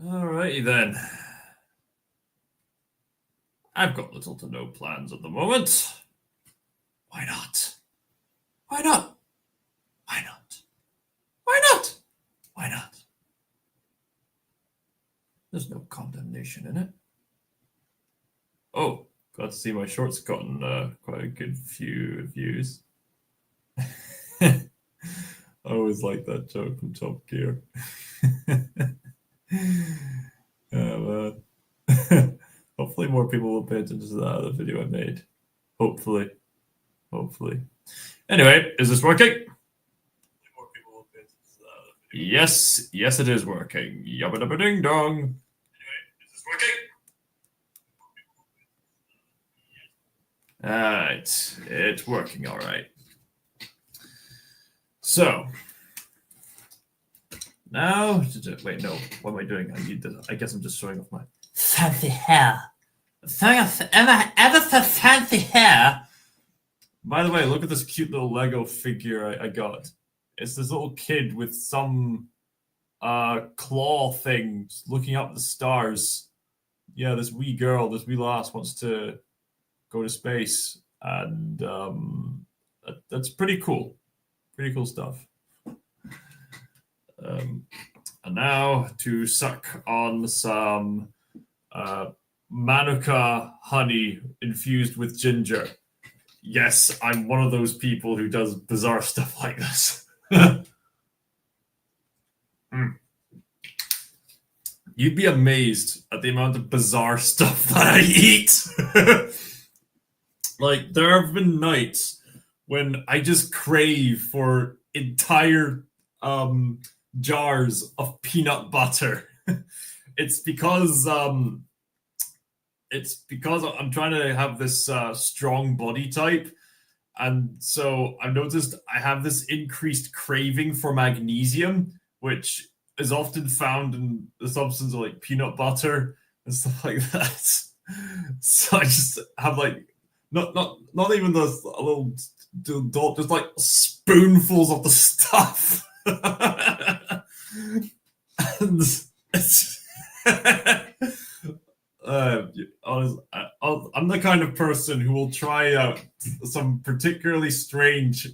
Alrighty then. I've got little to no plans at the moment. Why not? Why not? Why not? Why not? Why not? There's no condemnation in it. Oh, glad to see my shorts gotten quite a good few views. I always like that joke from Top Gear. Man. Hopefully more people will pay attention to that other video I made. Hopefully. Anyway, is this working? Yes, it is working. Yabba dabba ding dong. Anyway, is this working? Alright, it's working all right. So, now, wait, no, what am I doing? I guess I'm just showing off my fancy hair. Ever so fancy hair? By the way, look at this cute little Lego figure I got. It's this little kid with some claw thing looking up the stars. Yeah, this wee girl, this wee lass wants to go to space, and that's pretty cool. Pretty cool stuff. And now to suck on some Manuka honey infused with ginger. Yes, I'm one of those people who does bizarre stuff like this. You'd be amazed at the amount of bizarre stuff that I eat. Like, there have been nights when I just crave for entire jars of peanut butter. It's because I'm trying to have this strong body type, and so I've noticed I have this increased craving for magnesium, which is often found in the substance of like peanut butter and stuff like that. So I just have like not even those little dollop, just like spoonfuls of the stuff. And it's honestly, I'm the kind of person who will try out some particularly strange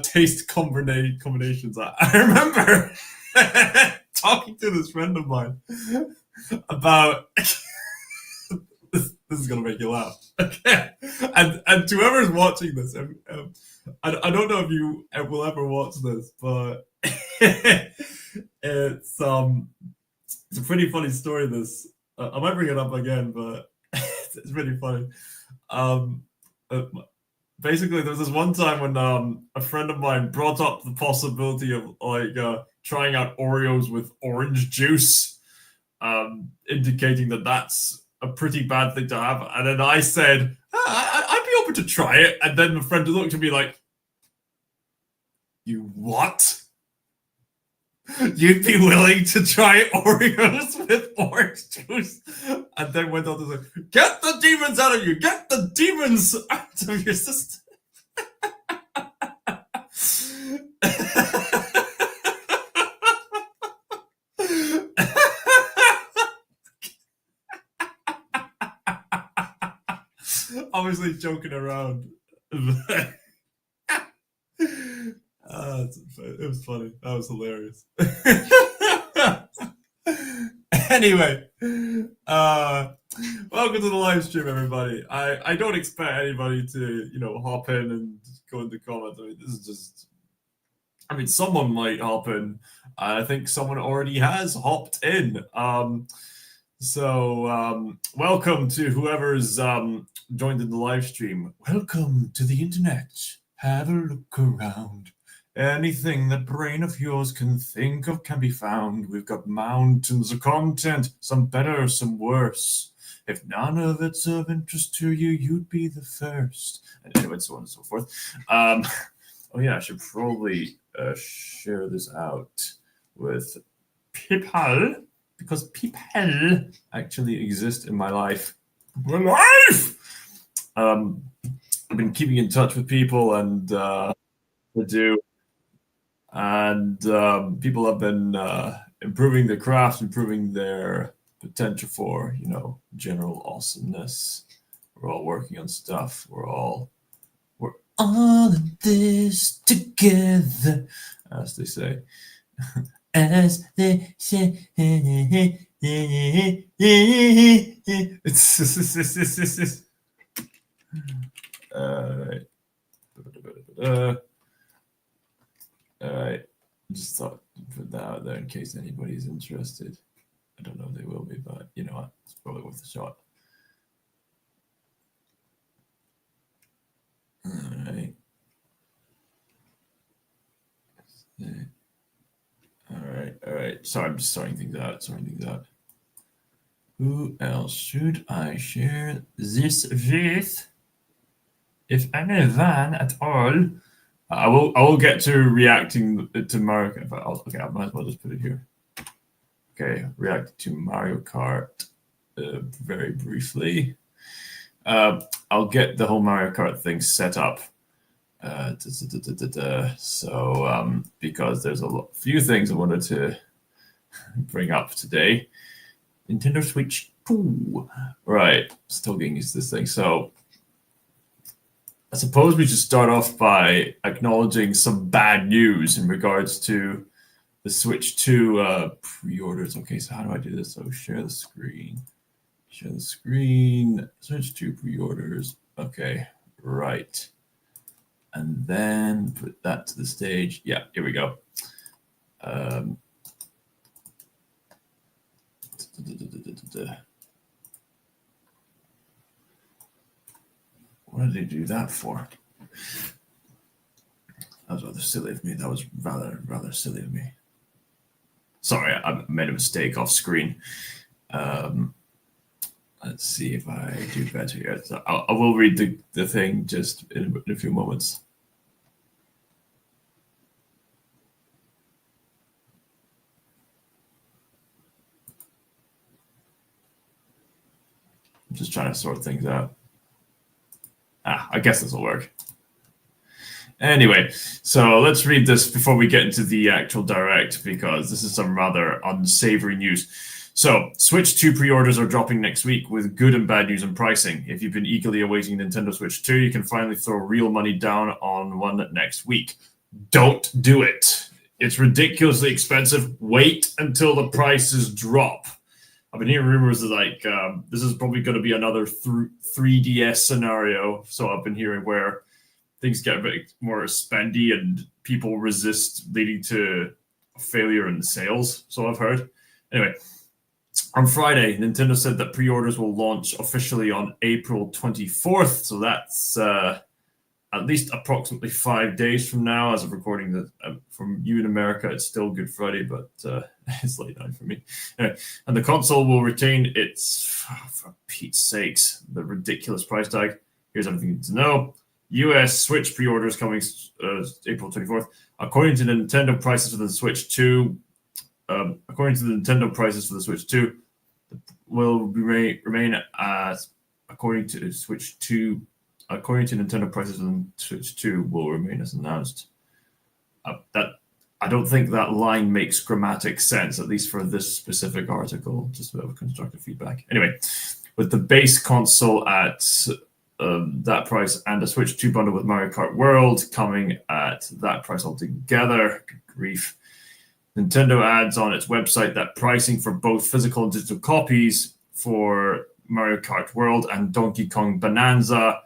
taste combinations. I remember talking to this friend of mine about this is gonna make you laugh. Okay, and whoever's watching this, I don't know if you will ever watch this, but it's a pretty funny story. This I might bring it up again, but it's pretty funny. Basically, there was this one time when a friend of mine brought up the possibility of like trying out Oreos with orange juice, indicating that that's a pretty bad thing to have. And then I said, I'd be open to try it. And then my friend looked at me like, "You what? You'd be willing to try Oreos with orange juice?" And then went on to say, "Get the demons out of you! Get the demons out of your system!" Obviously joking around. It was funny. That was hilarious. Anyway, welcome to the live stream, everybody. I don't expect anybody to, hop in and go into comments. I mean, this is just. I mean, someone might hop in. I think someone already has hopped in. So welcome to whoever's joined in the live stream. Welcome to the internet. Have a look around. Anything that brain of yours can think of can be found. We've got mountains of content, some better, some worse. If none of it's of interest to you, you'd be the first. And anyway, so on and so forth. Oh yeah, I should probably share this out with people, because people actually exist in my life. I've been keeping in touch with people and people have been improving the craft, improving their potential for, general awesomeness. We're all working on stuff. We're all in this together, as they say. As they say. Alright. Alright. Just thought to put that out there in case anybody's interested. I don't know if they will be, but you know what? It's probably worth a shot. Alright. Alright. Sorry, I'm just sorting things out. Who else should I share this with? If anyone at all. I will get to reacting to Mario Kart. Okay, I might as well just put it here. Okay, react to Mario Kart very briefly. I'll get the whole Mario Kart thing set up. So, because there's a few things I wanted to bring up today. Nintendo Switch 2. Right, still getting used to this thing. So, I suppose we should start off by acknowledging some bad news in regards to the Switch 2 pre-orders. Okay, so how do I do this? So share the screen. Switch 2 pre-orders. Okay, right. And then put that to the stage. Yeah, here we go. What did they do that for? That was rather silly of me. That was rather silly of me. Sorry, I made a mistake off screen. Let's see if I do better here. So I will read the thing just in a few moments. I'm just trying to sort things out. I guess this will work. Anyway, so let's read this before we get into the actual direct, because this is some rather unsavory news. So, Switch 2 pre-orders are dropping next week with good and bad news on pricing. If you've been eagerly awaiting Nintendo Switch 2, you can finally throw real money down on one next week. Don't do it. It's ridiculously expensive. Wait until the prices drop. I've been hearing rumors that this is probably going to be another 3DS scenario. So I've been hearing where things get a bit more spendy and people resist, leading to failure in sales. So I've heard. Anyway, on Friday, Nintendo said that pre-orders will launch officially on April 24th. So that's at least approximately 5 days from now, as of recording that. From you in America, it's still Good Friday, but it's late night for me. Anyway, and the console will retain its, for Pete's sakes, the ridiculous price tag. Here's everything you need to know. US Switch pre-orders coming April 24th. According to the Nintendo prices for the Switch 2, will remain as according to Nintendo prices for the Switch 2 will remain as announced. That I don't think that line makes grammatic sense, at least for this specific article. Just a bit of constructive feedback. Anyway, with the base console at that price and a Switch 2 bundle with Mario Kart World coming at that price altogether, good grief. Nintendo adds on its website that pricing for both physical and digital copies for Mario Kart World and Donkey Kong Bonanza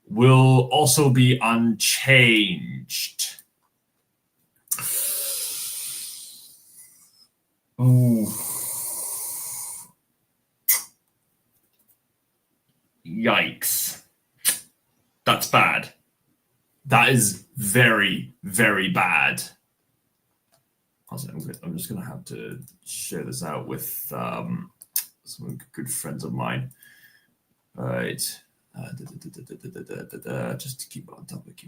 will also be unchanged. Ooh. Yikes. That's bad. That is very, very bad. I'm just going to have to share this out with some good friends of mine. All right. Just to keep on topic.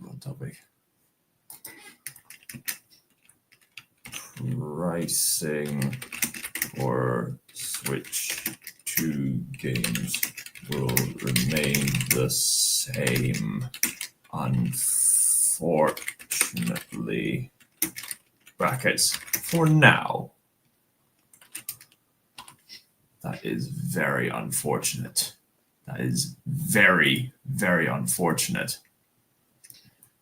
Pricing for Switch 2 games will remain the same, unfortunately. Brackets for now. That is very unfortunate. That is very, very unfortunate.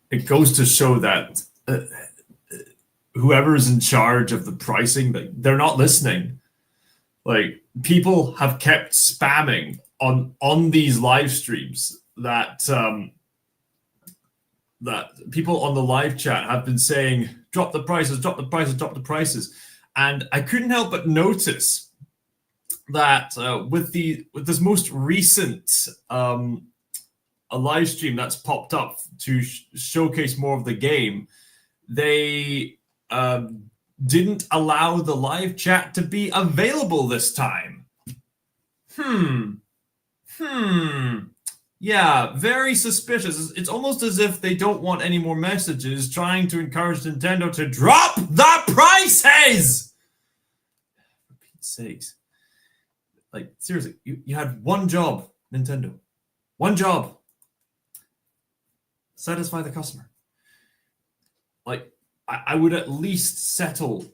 It goes to show that whoever is in charge of the pricing, they're not listening. Like, people have kept spamming on these live streams that that people on the live chat have been saying, drop the prices, drop the prices, drop the prices. And I couldn't help but notice that with this most recent a live stream that's popped up to showcase more of the game, they didn't allow the live chat to be available this time. Yeah, very suspicious. It's almost as if they don't want any more messages, trying to encourage Nintendo to drop the prices! For Pete's sakes. Like, seriously, you had one job, Nintendo. One job. Satisfy the customer. Like, I would at least settle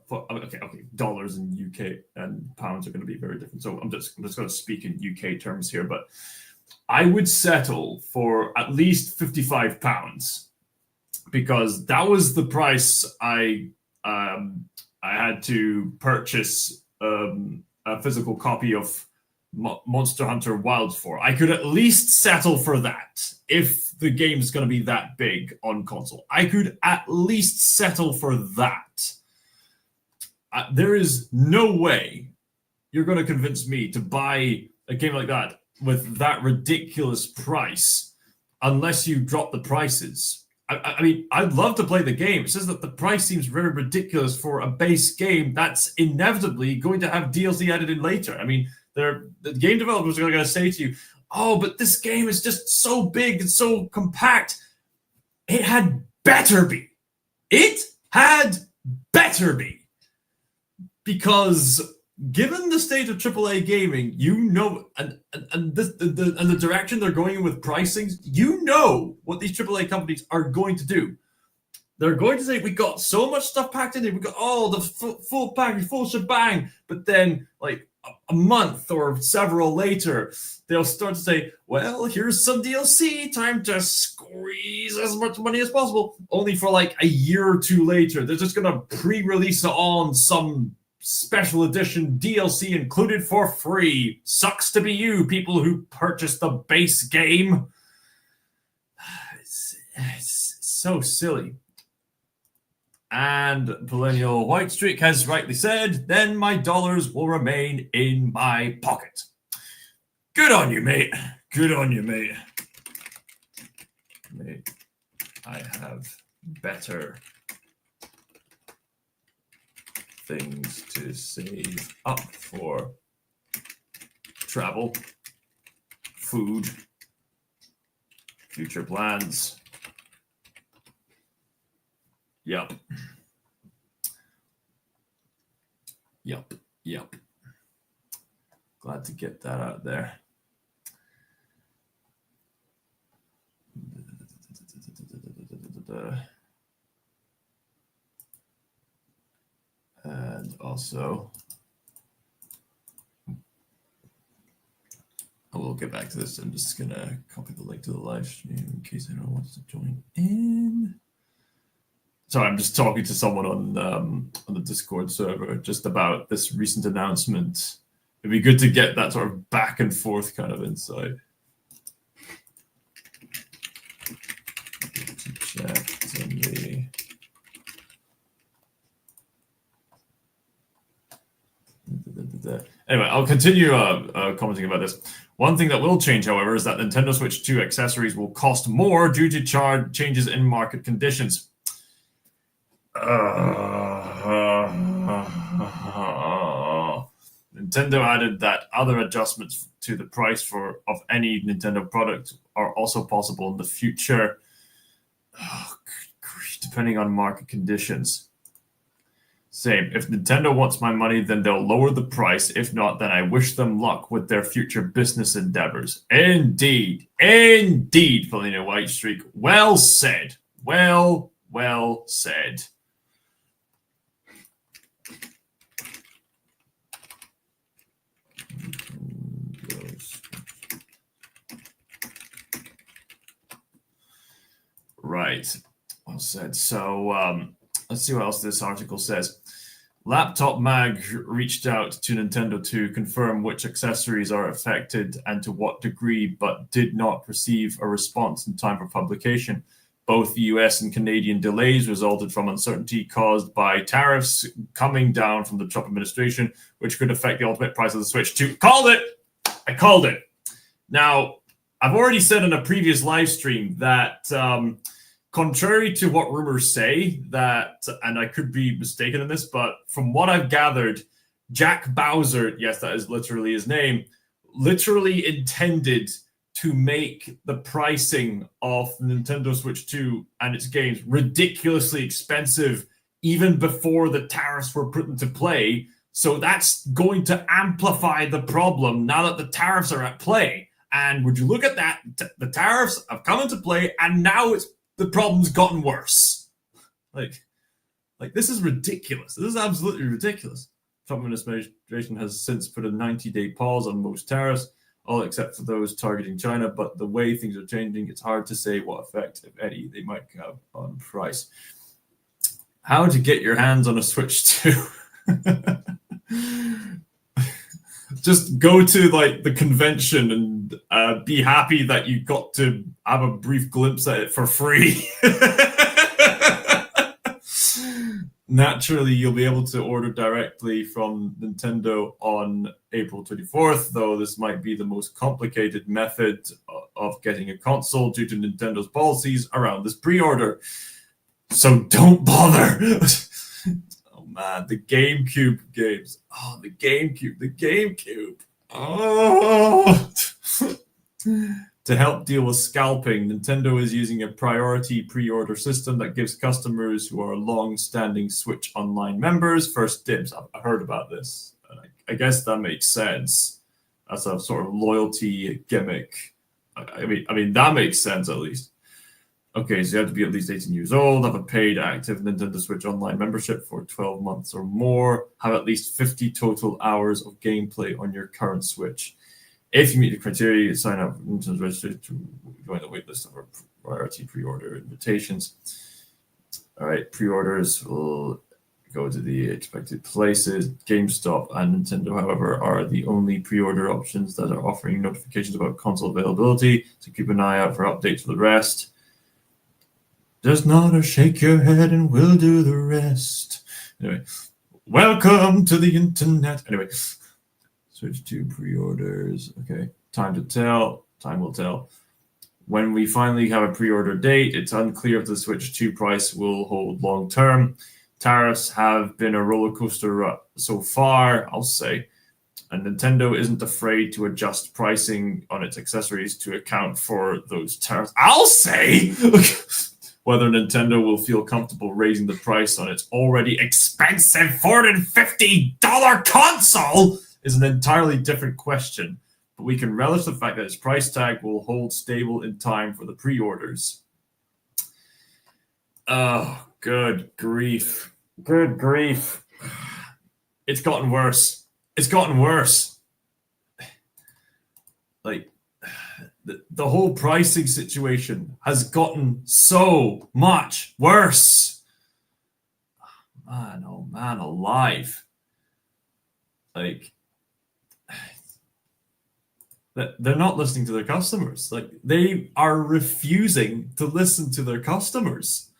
for, okay, dollars in UK and pounds are going to be very different. So I'm just going to speak in UK terms here, but I would settle for at least £55 because that was the price I had to purchase a physical copy of Monster Hunter Wilds for. I could at least settle for that if the game's going to be that big on console. I could at least settle for that. There is no way you're going to convince me to buy a game like that with that ridiculous price unless you drop the prices. I mean, I'd love to play the game. It says that the price seems very ridiculous for a base game that's inevitably going to have DLC added in later. I mean, the game developers are going to say to you, oh, but this game is just so big and so compact. It had better be. It had better be. Because given the state of AAA gaming, you know, and the direction they're going in with pricings, you know what these AAA companies are going to do. They're going to say, we got so much stuff packed in there, we got all the full package, full shebang, but then, like, a month or several later, they'll start to say, well, here's some DLC, time to squeeze as much money as possible, only for like a year or two later. They're just going to pre-release it on some special edition DLC included for free. Sucks to be you, people who purchased the base game. It's so silly. And Perennial White Streak has rightly said, then my dollars will remain in my pocket. Good on you, mate. Good on you, mate. Mate, I have better things to save up for. Travel, food, future plans. Yep. Glad to get that out there. And also, I will get back to this. I'm just going to copy the link to the live stream in case anyone wants to join in. Sorry, I'm just talking to someone on the Discord server just about this recent announcement. It'd be good to get that sort of back and forth kind of insight. Chat in the... Anyway, I'll continue commenting about this. One thing that will change, however, is that Nintendo Switch 2 accessories will cost more due to changes in market conditions. Nintendo added that other adjustments to the price of any Nintendo product are also possible in the future, depending on market conditions. Same. If Nintendo wants my money, then they'll lower the price. If not, then I wish them luck with their future business endeavors. Indeed. Indeed, Felina White Streak. Well said. Well said. right. Well said. So let's see what else this article says. Laptop Mag reached out to Nintendo to confirm which accessories are affected and to what degree, but did not receive a response in time for publication. Both the US and Canadian delays resulted from uncertainty caused by tariffs coming down from the Trump administration, which could affect the ultimate price of the Switch 2. Called it! I called it. Now, I've already said in a previous live stream that contrary to what rumors say, that, and I could be mistaken in this, but from what I've gathered, Jack Bowser, yes, that is literally his name, literally intended to make the pricing of Nintendo Switch 2 and its games ridiculously expensive even before the tariffs were put into play. So that's going to amplify the problem now that the tariffs are at play. And would you look at that? The tariffs have come into play, and now the problem's gotten worse. Like this is ridiculous. This is absolutely ridiculous. Trump administration has since put a 90-day pause on most tariffs, all except for those targeting China. But the way things are changing, it's hard to say what effect, if any, they might have on price. How to get your hands on a Switch 2? Just go to like the convention and be happy that you got to have a brief glimpse at it for free. Naturally, you'll be able to order directly from Nintendo on April 24th, though this might be the most complicated method of getting a console due to Nintendo's policies around this pre-order. So don't bother. Oh man, the GameCube games. Oh, the GameCube. Oh. To help deal with scalping, Nintendo is using a priority pre-order system that gives customers who are long-standing Switch Online members first dibs. I heard about this. I guess that makes sense. That's a sort of loyalty gimmick. I mean that makes sense at least. Okay, so you have to be at least 18 years old, have a paid active Nintendo Switch Online membership for 12 months or more, have at least 50 total hours of gameplay on your current Switch. If you meet the criteria, you sign up Nintendo's registry to join the waitlist of our priority pre-order invitations. All right, pre-orders will go to the expected places. GameStop and Nintendo, however, are the only pre-order options that are offering notifications about console availability, so keep an eye out for updates for the rest. Just nod or shake your head and we'll do the rest. Anyway, welcome to the internet. Anyway, Switch 2 pre-orders. Okay, time to tell. Time will tell. When we finally have a pre-order date, it's unclear if the Switch 2 price will hold long term. Tariffs have been a roller coaster so far, I'll say. And Nintendo isn't afraid to adjust pricing on its accessories to account for those tariffs. I'll say! Whether Nintendo will feel comfortable raising the price on its already expensive $450 console is an entirely different question, but we can relish the fact that its price tag will hold stable in time for the pre-orders. Oh, good grief. Good grief. It's gotten worse. It's gotten worse. Like, the whole pricing situation has gotten so much worse. Oh man, alive. Like, they're not listening to their customers. Like, they are refusing to listen to their customers.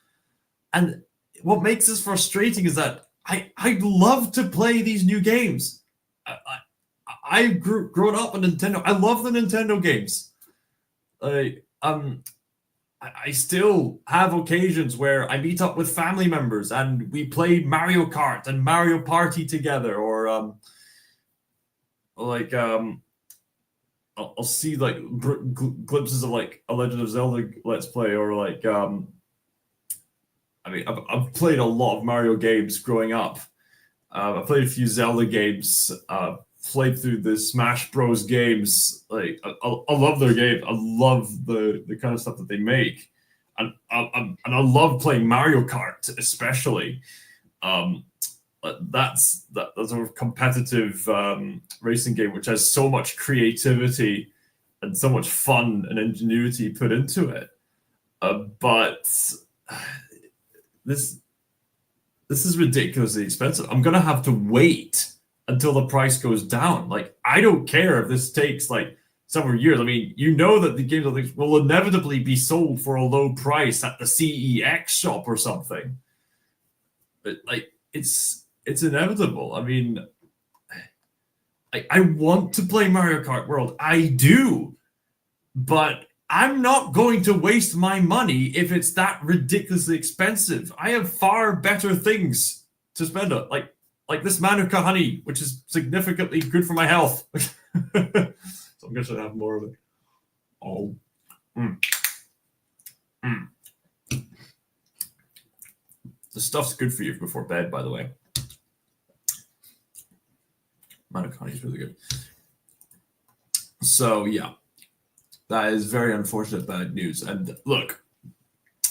And what makes this frustrating is that I'd love to play these new games. I've grown up on Nintendo. I love the Nintendo games. I still have occasions where I meet up with family members and we play Mario Kart and Mario Party together, or I'll see like glimpses of like a Legend of Zelda Let's Play, or like I've played a lot of Mario games growing up. I played a few Zelda games. Played through the Smash Bros games. Like I love their games. I love the kind of stuff that they make, and I love playing Mario Kart especially. That's that sort of competitive racing game which has so much creativity and so much fun and ingenuity put into it. But this is ridiculously expensive. I'm gonna have to wait until the price goes down. Like, I don't care if this takes like several years. I mean, you know that the games will inevitably be sold for a low price at the CEX shop or something. But like, it's inevitable. I mean, I want to play Mario Kart World. I do, but I'm not going to waste my money if it's that ridiculously expensive. I have far better things to spend on, like this Manuka honey, which is significantly good for my health. So I'm going to have more of it. Oh. The stuff's good for you before bed, by the way. Manuka honey is really good. So, yeah. That is very unfortunate bad news. And look,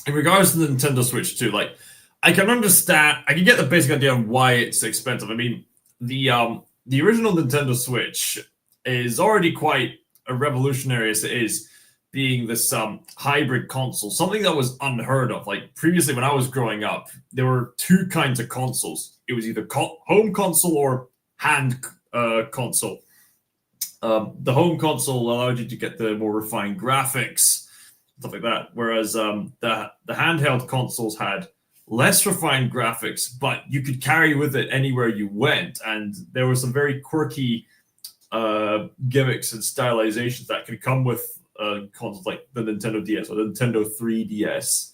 in regards to the Nintendo Switch 2, like, I can understand, I can get the basic idea of why it's expensive. I mean, the original Nintendo Switch is already quite revolutionary as it is, being this hybrid console, something that was unheard of. Like, previously when I was growing up, there were two kinds of consoles. It was either home console or hand console. The home console allowed you to get the more refined graphics, stuff like that, whereas the handheld consoles had less refined graphics, but you could carry with it anywhere you went, and there were some very quirky gimmicks and stylizations that could come with consoles like the Nintendo DS or the Nintendo 3DS.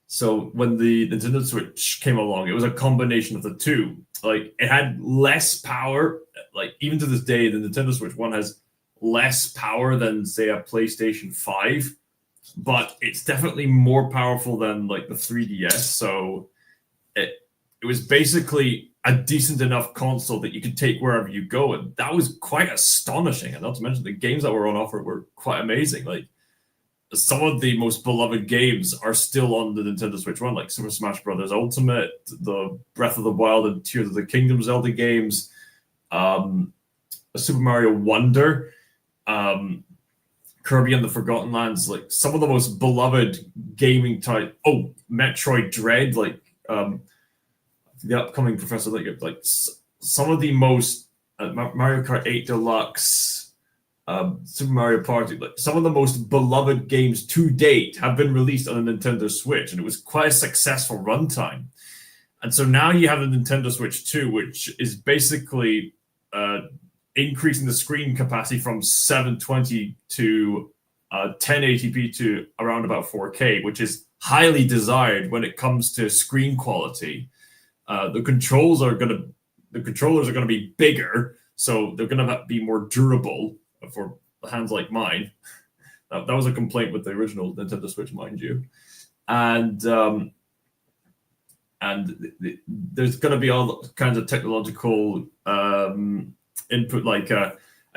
So when the Nintendo Switch came along, it was a combination of the two. Like, it had less power. Like, even to this day, the Nintendo Switch 1 has less power than, say, a PlayStation 5, but it's definitely more powerful than like the 3DS. So it was basically a decent enough console that you could take wherever you go, and that was quite astonishing. And not to mention, the games that were on offer were quite amazing. Like, some of the most beloved games are still on the Nintendo Switch 1, like Super Smash Bros. Ultimate, the Breath of the Wild and Tears of the Kingdom Zelda games, Super Mario Wonder, Kirby and the Forgotten Lands, like some of the most beloved gaming type. Oh, Metroid Dread, like the upcoming Professor Layton, like some of the most Mario Kart 8 Deluxe, Super Mario Party, like some of the most beloved games to date have been released on the Nintendo Switch, and it was quite a successful runtime. And so now you have the Nintendo Switch 2, which is basically increasing the screen capacity from 720 to 1080p to around about 4K, which is highly desired when it comes to screen quality. The controllers are going to be bigger, so they're going to be more durable for hands like mine. That was a complaint with the original Nintendo Switch, mind you. And there's going to be all kinds of technological input, like an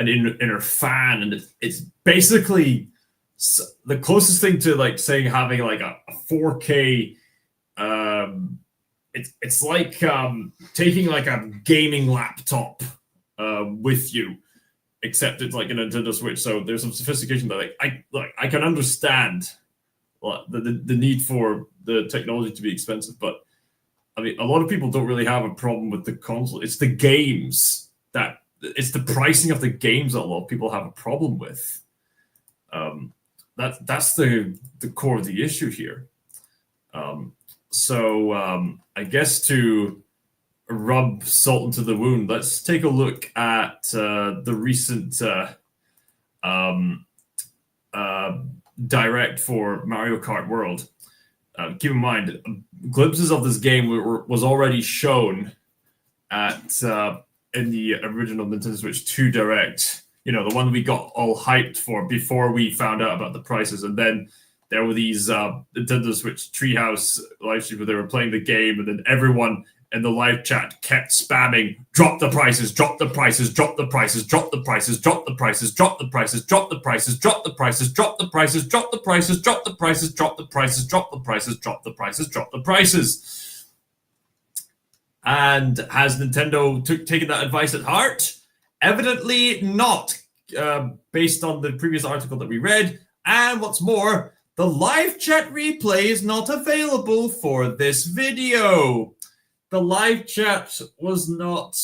inner fan, and it's basically the closest thing to like saying having like a 4K. It's like taking like a gaming laptop with you, except it's like a Nintendo Switch. So there's some sophistication that I can understand the need for the technology to be expensive, but I mean, a lot of people don't really have a problem with the console. It's the games it's the pricing of the games that a lot of people have a problem with. That's the core of the issue here. So I guess to rub salt into the wound, let's take a look at the recent Direct for Mario Kart World. Keep in mind, glimpses of this game was already shown at in the original Nintendo Switch 2 Direct. You know, the one we got all hyped for before we found out about the prices. And then there were these Nintendo Switch Treehouse live streams where they were playing the game, and then everyone in the live chat kept spamming, drop the prices, drop the prices, drop the prices, drop the prices, drop the prices, drop the prices, drop the prices, drop the prices, drop the prices, drop the prices, drop the prices, drop the prices, drop the prices, drop the prices, drop the prices. And has Nintendo taken that advice at heart? Evidently not, based on the previous article that we read. And what's more, The live chat replay is not available for this video. The live chat was not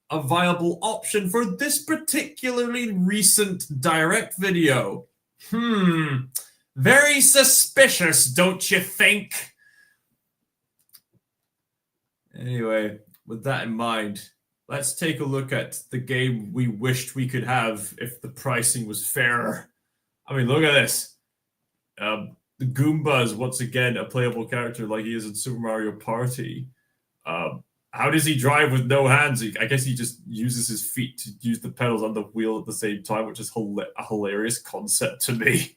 a viable option for this particularly recent direct video. Very suspicious, don't you think? Anyway, with that in mind, let's take a look at the game we wished we could have if the pricing was fairer. I mean, look at this. The Goomba is once again a playable character like he is in Super Mario Party. How does he drive with no hands? I guess he just uses his feet to use the pedals on the wheel at the same time, which is a hilarious concept to me.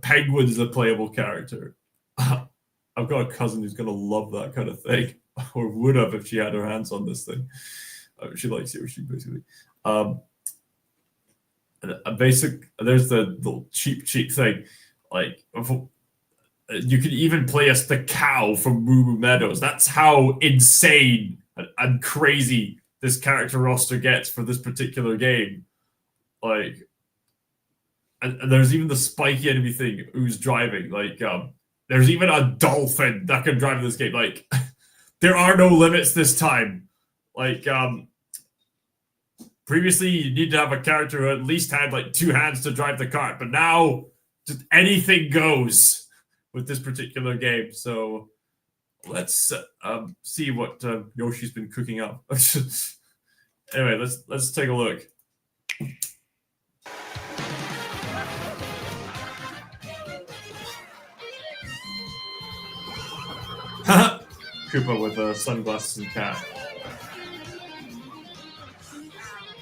Penguin is a playable character. I've got a cousin who's going to love that kind of thing, or would have if she had her hands on this thing. She likes it, basically. There's the little cheap thing. Like, you can even play as the cow from Moo Moo Meadows. That's how insane and crazy this character roster gets for this particular game. Like, and there's even the spiky enemy thing who's driving. Like, there's even a dolphin that can drive this game. Like, there are no limits this time. Like, previously you need to have a character who at least had like 2 hands to drive the cart, but now just anything goes with this particular game. So let's see what Yoshi's been cooking up. Anyway, let's take a look. Koopa with sunglasses and cap.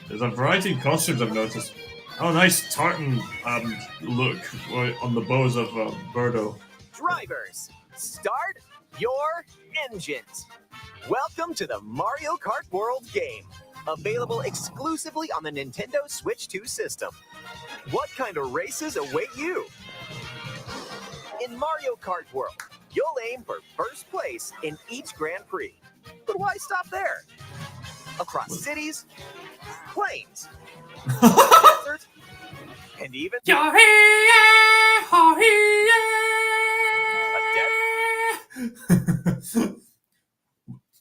There's a variety of costumes I've noticed. Oh, nice tartan look on the bows of Birdo. Drivers, start your engines. Welcome to the Mario Kart World game, available exclusively on the Nintendo Switch 2 system. What kind of races await you? In Mario Kart World, you'll aim for first place in each Grand Prix. But why stop there? Across cities, plains, deserts, and even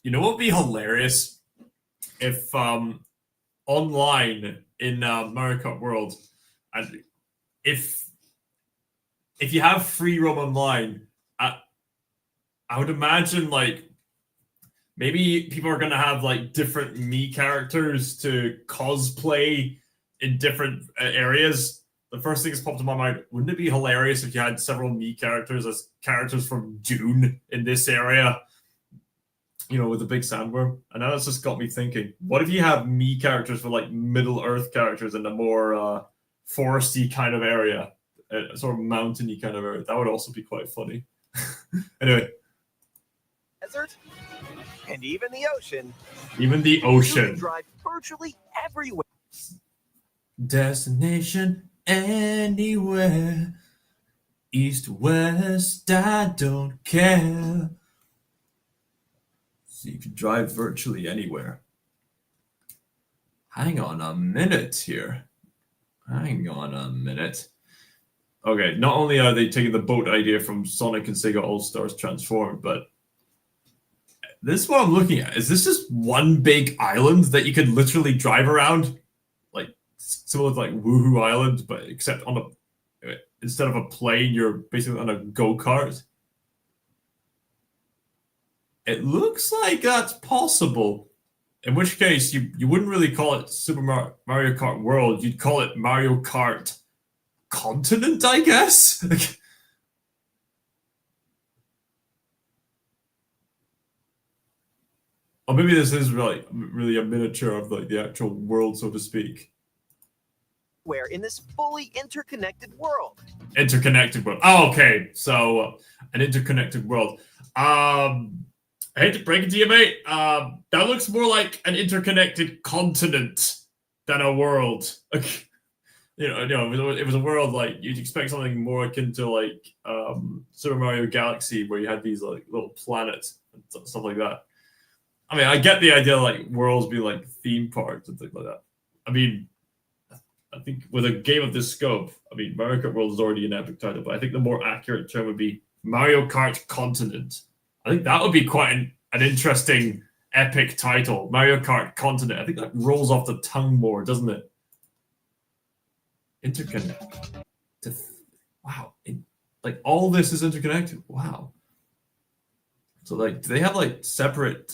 You know what would be hilarious? If online in Mario Kart World, and if you have free roam online, I would imagine like maybe people are gonna have like different Mii characters to cosplay in different areas. The first thing that's popped in my mind: wouldn't it be hilarious if you had several Mii characters as characters from Dune in this area? You know, with the big sandworm. And now that's just got me thinking: what if you have Mii characters for like Middle Earth characters in a more foresty kind of area, a sort of mountainy kind of area? That would also be quite funny. Anyway. Desert, and even the ocean. Even the ocean. You can drive virtually everywhere. Destination anywhere. East, west, I don't care. So you can drive virtually anywhere. Hang on a minute here. Hang on a minute. Okay, not only are they taking the boat idea from Sonic and Sega All-Stars Transformed, but this is what I'm looking at. Is this just one big island that you could literally drive around? Like, similar to like Woohoo Island, but except on instead of a plane, you're basically on a go-kart? It looks like that's possible. In which case, you wouldn't really call it Super Mario Kart World. You'd call it Mario Kart Continent, I guess? Or maybe this is really a miniature of like the actual world, so to speak. Where in this fully interconnected world? Interconnected world. Oh, okay. So an interconnected world. I hate to break it to you, mate. That looks more like an interconnected continent than a world. You know, it was a world like you'd expect something more akin to like Super Mario Galaxy, where you had these like little planets and stuff like that. I mean, I get the idea like worlds be like theme parks and things like that. I mean, I think with a game of this scope, I mean, Mario Kart World is already an epic title, but I think the more accurate term would be Mario Kart Continent. I think that would be quite an interesting epic title, Mario Kart Continent. I think that rolls off the tongue more, doesn't it? Interconnect. Wow. Like, all this is interconnected. Wow. So, like, do they have, like, separate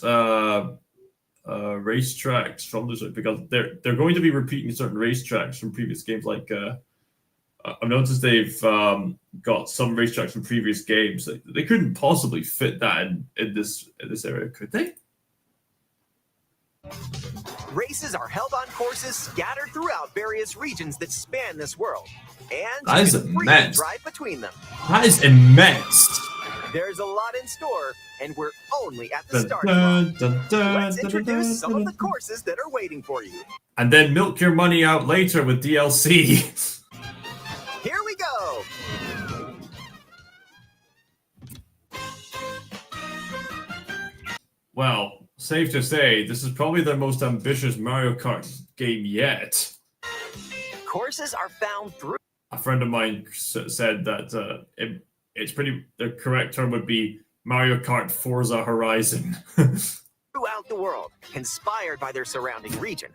racetracks from this? Because they're going to be repeating certain racetracks from previous games. Like, I've noticed they've got some racetracks from previous games. They couldn't possibly fit that in this area, could they? Races are held on courses scattered throughout various regions that span this world, and that is you can freely immense. drive between them. That is immense. There's a lot in store, and we're only at the starting line. Let's introduce some of the courses that are waiting for you. And then milk your money out later with DLC. Here we go. Well, safe to say, this is probably the most ambitious Mario Kart game yet. Courses are found through. A friend of mine said that it's pretty. The correct term would be Mario Kart Forza Horizon. Throughout the world, inspired by their surrounding region.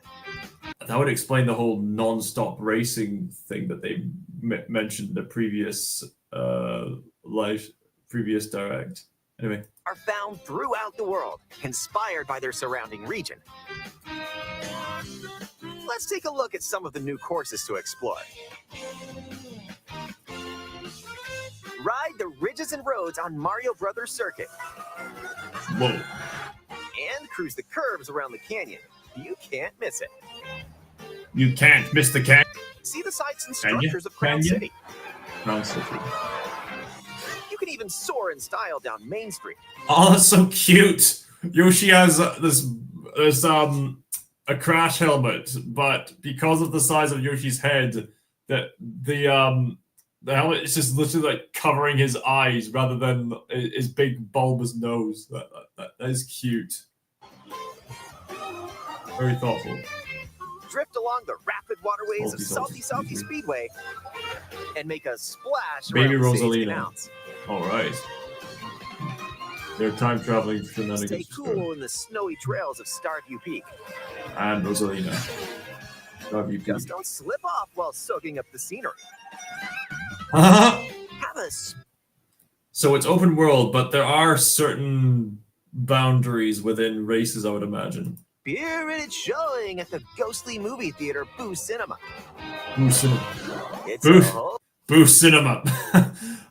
That would explain the whole non-stop racing thing that they mentioned in the previous previous direct. Anyway, are found throughout the world, inspired by their surrounding region. Let's take a look at some of the new courses to explore. Ride the ridges and roads on Mario Brothers Circuit. whoa. And cruise the curves around the canyon. You can't miss it. You can't miss the canyon. See the sights and structures of Crown City. Crown City. You can even soar in style down Main Street. Oh, that's so cute. Yoshi has this a crash helmet, but because of the size of Yoshi's head, that the helmet is just literally like covering his eyes rather than his big bulbous nose. That is cute. Very thoughtful. Drift along the rapid waterways of Salty Speedway and make a splash Baby around the Rosalina. canals. All right. They're time traveling shenanigans. Stay cool in the snowy trails of Starview Peak. And Rosalina. Starview Peak. Just don't slip off while soaking up the scenery. Have a So it's open world, but there are certain boundaries within races, I would imagine. spirited showing at the ghostly movie theater Boo Cinema. Boo Cinema. It's Boo. a whole Boo Cinema.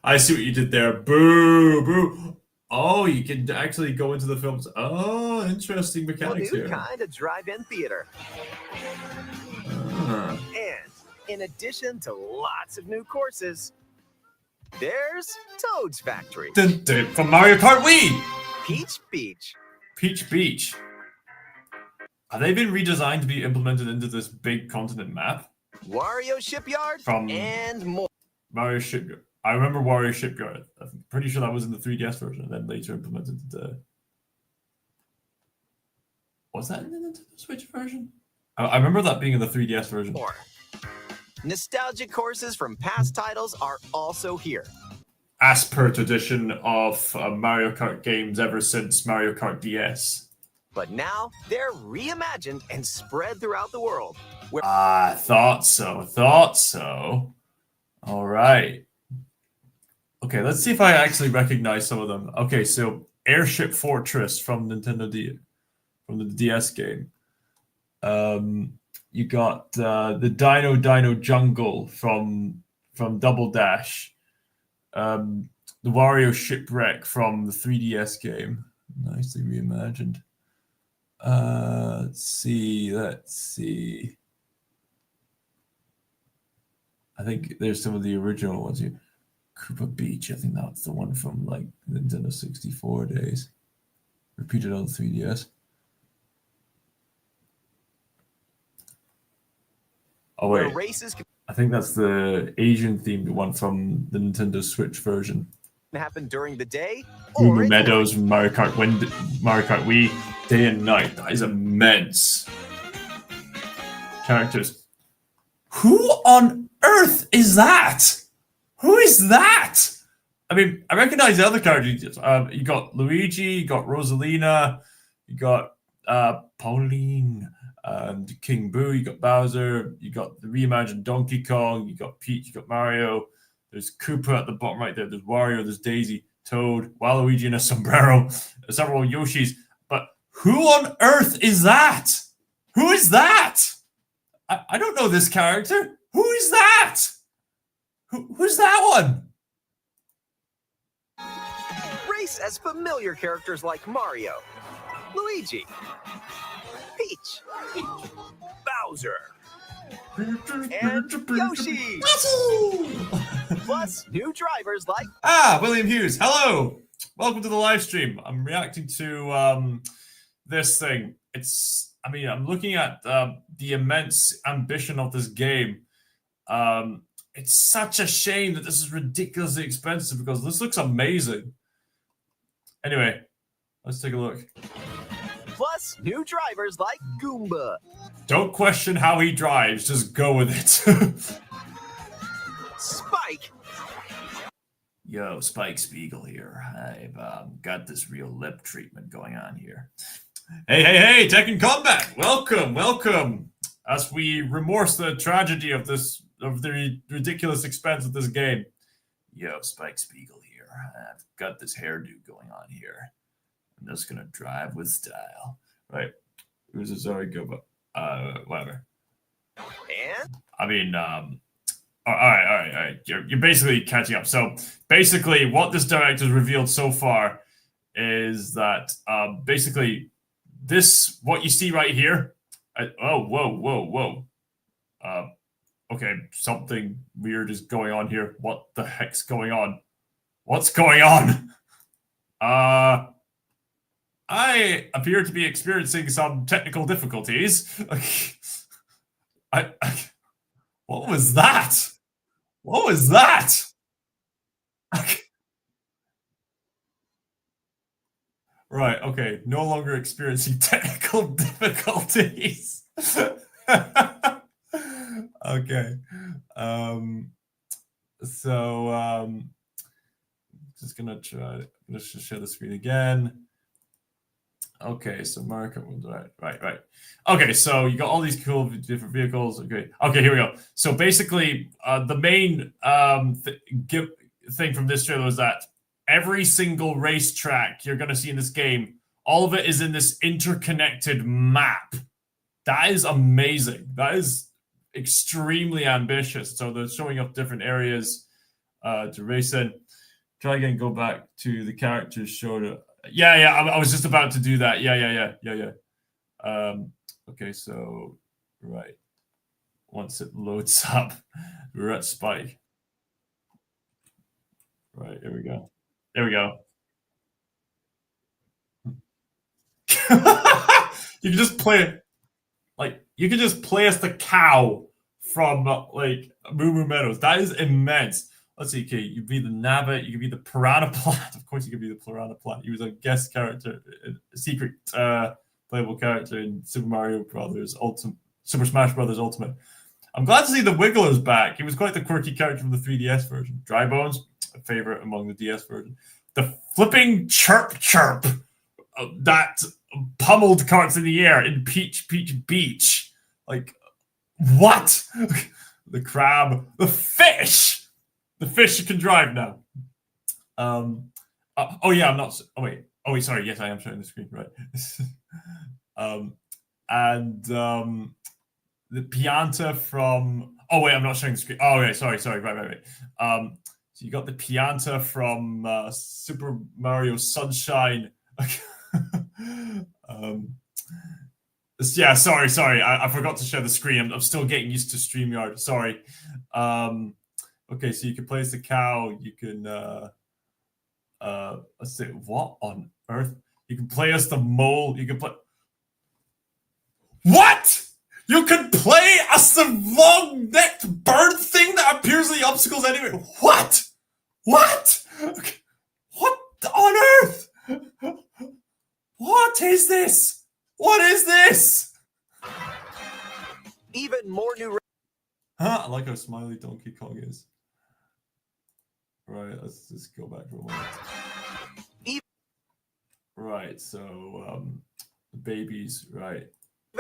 I see what you did there. Boo, boo. Oh, you can actually go into the films. Oh, interesting mechanics new here. kind of drive-in theater. Ah. And in addition to lots of new courses, there's Toad's Factory. Dun, dun, from Mario Kart Wii. Peach Beach. Peach Beach. Have they been redesigned to be implemented into this big continent map? Wario Shipyard From and more. Mario Shipyard. I remember Wario Shipyard. I'm pretty sure that was in the 3DS version and then later implemented the... Was that in the Nintendo Switch version? I remember that being in the 3DS version. More. Nostalgic courses from past titles are also here. As per tradition of Mario Kart games ever since Mario Kart DS. But now they're reimagined and spread throughout the world. Thought so. All right. Okay, let's see if I actually recognize some of them. Okay, so Airship Fortress from from the DS game. You got the Dino Jungle from Double Dash. The Wario Shipwreck from the 3DS game. Nicely reimagined. Let's see. I think there's some of the original ones here. Koopa Beach, I think that's the one from like Nintendo 64 days. Repeated on the 3DS. Oh wait, I think that's the Asian themed one from the Nintendo Switch version. Happen during the day or Meadows from Mario Kart Wii, day and night. That is immense. Characters. who on earth is that? Who is that? I mean, I recognize the other characters. You got Luigi, you got Rosalina, you got Pauline, and King Boo, you got Bowser, you got the reimagined Donkey Kong, you got Peach, you got Mario. There's Koopa at the bottom right there. There's Wario, there's Daisy, Toad, Waluigi in a sombrero, several Yoshis. But who on earth is that? Who is that? I don't know this character. Who is that? Who's that one? Race as familiar characters like Mario, Luigi, Peach, Bowser, and Yoshi. Plus new drivers like William Hughes. Hello, welcome to the live stream. I'm reacting to this thing. I'm looking at the immense ambition of this game. It's such a shame that this is ridiculously expensive because this looks amazing. Anyway, let's take a look. Plus new drivers like Goomba. Don't question how he drives, just go with it. Spike. Yo, Spike Spiegel here. I've got this real lip treatment going on here. Hey, Tekken Combat! Welcome! As we remorse the tragedy of the ridiculous expense of this game. Yo, Spike Spiegel here. I've got this hairdo going on here. I'm just gonna drive with style. Right. Who's a sorry go, but whatever. And I mean, all right. You're basically catching up. So basically, what this direct has revealed so far is that basically what you see right here. Whoa. Okay, something weird is going on here. What the heck's going on? What's going on? I appear to be experiencing some technical difficulties. What was that? What was that? Right, okay. No longer experiencing technical difficulties. Okay. Just gonna try. Let's just share the screen again. Okay, so MarioKart World Direct. Right. Okay, so you got all these cool different vehicles. Okay, here we go. So basically, the main thing from this trailer is that every single racetrack you're going to see in this game, all of it is in this interconnected map. That is amazing. That is extremely ambitious. So they're showing up different areas to race in. Try again, go back to the characters showed. Yeah. I was just about to do that. Yeah. Okay, so right. Once it loads up, we're at Spike. Right, here we go. There we go. You can just play it. Like, you can just play as the cow from like Moo Moo Meadows. That is immense. Let's see, okay, you can be the Nabbit, you can be the Piranha Plant. Of course you can be the Piranha Plant. He was a guest character, a secret playable character in Super Smash Brothers Ultimate. I'm glad to see the Wiggler's back. He was quite the quirky character from the 3DS version. Dry Bones, a favorite among the DS version. The flipping Chirp that pummeled carts in the air in Peach Beach. Like, what? The crab, the fish. The fish can drive now. I'm not. Oh wait. Sorry. Yes, I am showing the screen. Right. The Pianta from. Oh wait, I'm not showing the screen. Oh wait, sorry. Right. So you got the Pianta from Super Mario Sunshine. Yeah, sorry. I forgot to share the screen. I'm still getting used to StreamYard. Sorry. Okay, so you can play as the cow. You can let's see, what on earth? You can play as the mole. You can play. What? You can play as the long-necked bird thing that appears in the obstacles anyway. What? Okay. What on earth? What is this? What is this? even more new Huh? I like how smiley Donkey Kong is. Right, let's just go back for a moment. Right, so babies, right.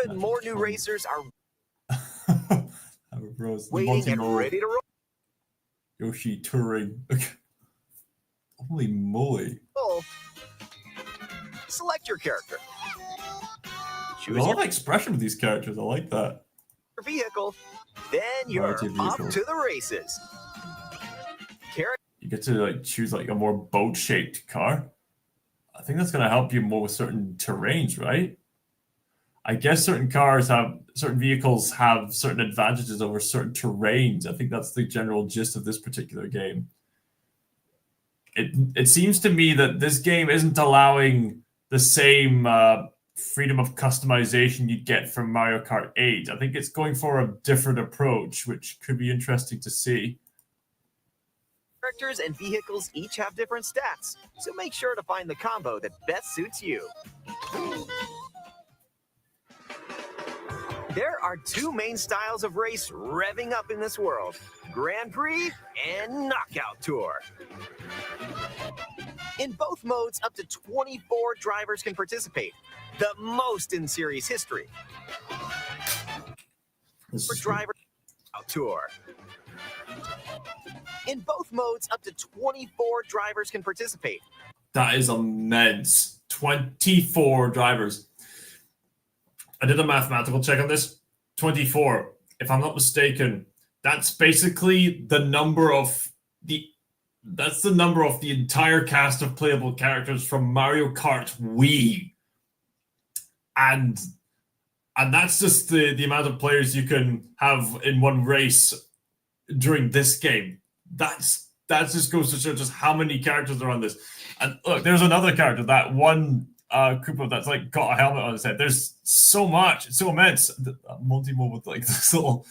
Even more new racers are Bros, waiting and ready to roll. Yoshi touring. Holy moly. Select your character. There's a lot of expression with these characters. I like that. Your vehicle. Then you're off to the races. You get to like choose like a more boat-shaped car. I think that's going to help you more with certain terrains, right? I guess certain vehicles have certain advantages over certain terrains. I think that's the general gist of this particular game. It seems to me that this game isn't allowing the same freedom of customization you'd get from Mario Kart 8. I think it's going for a different approach, which could be interesting to see. Characters and vehicles each have different stats, so make sure to find the combo that best suits you. There are two main styles of race revving up in this world: Grand Prix and Knockout Tour. In both modes, up to 24 drivers can participate, the most in series history. For Driver Tour. In both modes, up to 24 drivers can participate. That is immense. 24 drivers. I did a mathematical check on this. 24. If I'm not mistaken, that's basically the number of the entire cast of playable characters from Mario Kart Wii. And that's just the amount of players you can have in one race during this game. That just goes to show just how many characters are on this. And look, there's another character, that one Koopa that's like got a helmet on his head. There's so much, it's so immense. Monty-Mo with like this little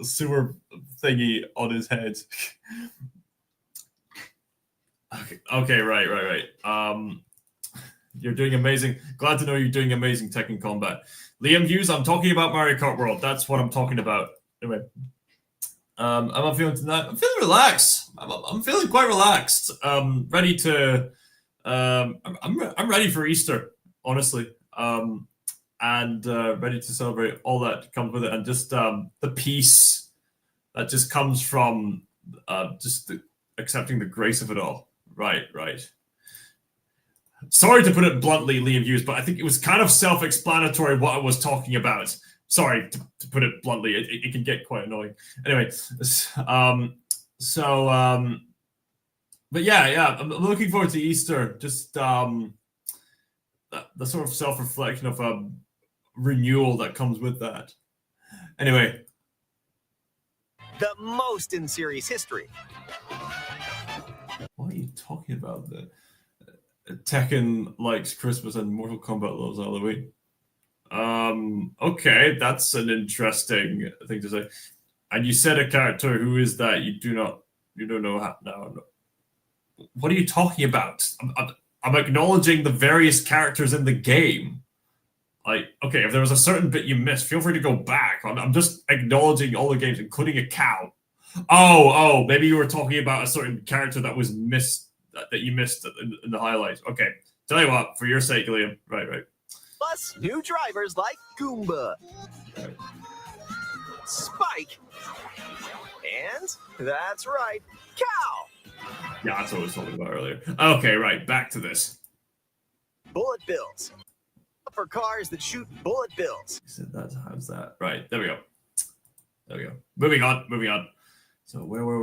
sewer thingy on his head. Okay, right. You're doing amazing. Glad to know you're doing amazing Tekken combat. Liam Hughes, I'm talking about Mario Kart World. That's what I'm talking about. Anyway, how am I feeling tonight? I'm feeling relaxed. I'm feeling quite relaxed. Ready to. I'm ready for Easter, honestly, and ready to celebrate all that comes with it, and just the peace that just comes from accepting the grace of it all. Right. Sorry to put it bluntly, Liam Hughes, but I think it was kind of self-explanatory what I was talking about. Sorry to put it bluntly. It can get quite annoying. Anyway, but yeah, I'm looking forward to Easter. Just the sort of self-reflection of renewal that comes with that. Anyway. The most in series history. What are you talking about? Tekken likes Christmas and Mortal Kombat loves Halloween. Okay, that's an interesting thing to say. And you said a character. Who is that? You don't know how. No. What are you talking about? I'm acknowledging the various characters in the game. Like, okay, if there was a certain bit you missed, feel free to go back. I'm just acknowledging all the games, including a cow. Oh, maybe you were talking about a certain character that was missed, that you missed in the highlights. Okay, tell you what, for your sake, Liam. Right. Plus, new drivers like Goomba, Right. Spike, and that's right, Cow. Yeah, that's what I was talking about earlier. Okay, right, back to this. Bullet bills. For cars that shoot bullet bills. You said that. How's that? Right, there we go. Moving on. So where were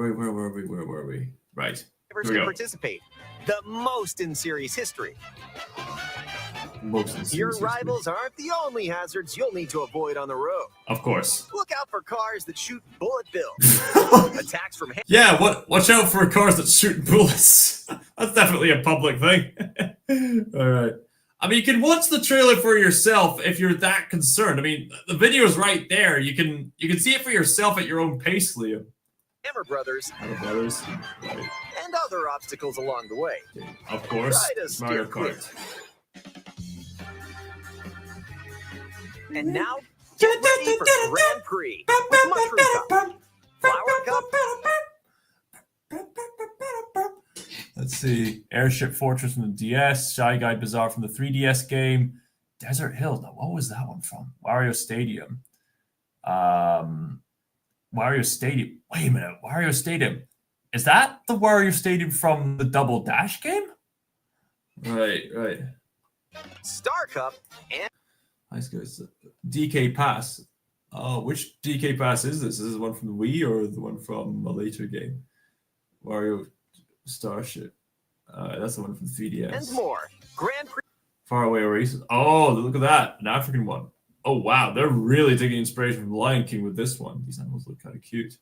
we? Right. Drivers can participate. The most in series history. Your rivals aren't the only hazards you'll need to avoid on the road. Of course. Look out for cars that shoot bullet bills. Attacks from... Yeah, watch out for cars that shoot bullets. That's definitely a public thing. All right. I mean, you can watch the trailer for yourself if you're that concerned. I mean, the video is right there. You can see it for yourself at your own pace, Liam. Hammer Brothers. Right. And other obstacles along the way. Of course, Mario Kart. And now, get ready for Grand Prix with Mushroom Cup. Let's see. Airship Fortress from the DS, Shy Guy Bazaar from the 3DS game, Desert Hill. Now, what was that one from? Wario Stadium. Wario Stadium. Wait a minute. Wario Stadium. Is that the Wario Stadium from the Double Dash game? Right. Star Cup, and Nice guys. DK Pass. Oh, which DK Pass is this? Is this the one from the Wii or the one from a later game? Wario Starship. That's the one from 3DS. and more. Grand Prix. Faraway Oasis. Oh, look at that. An African one. Oh, wow. They're really taking inspiration from Lion King with this one. These animals look kind of cute.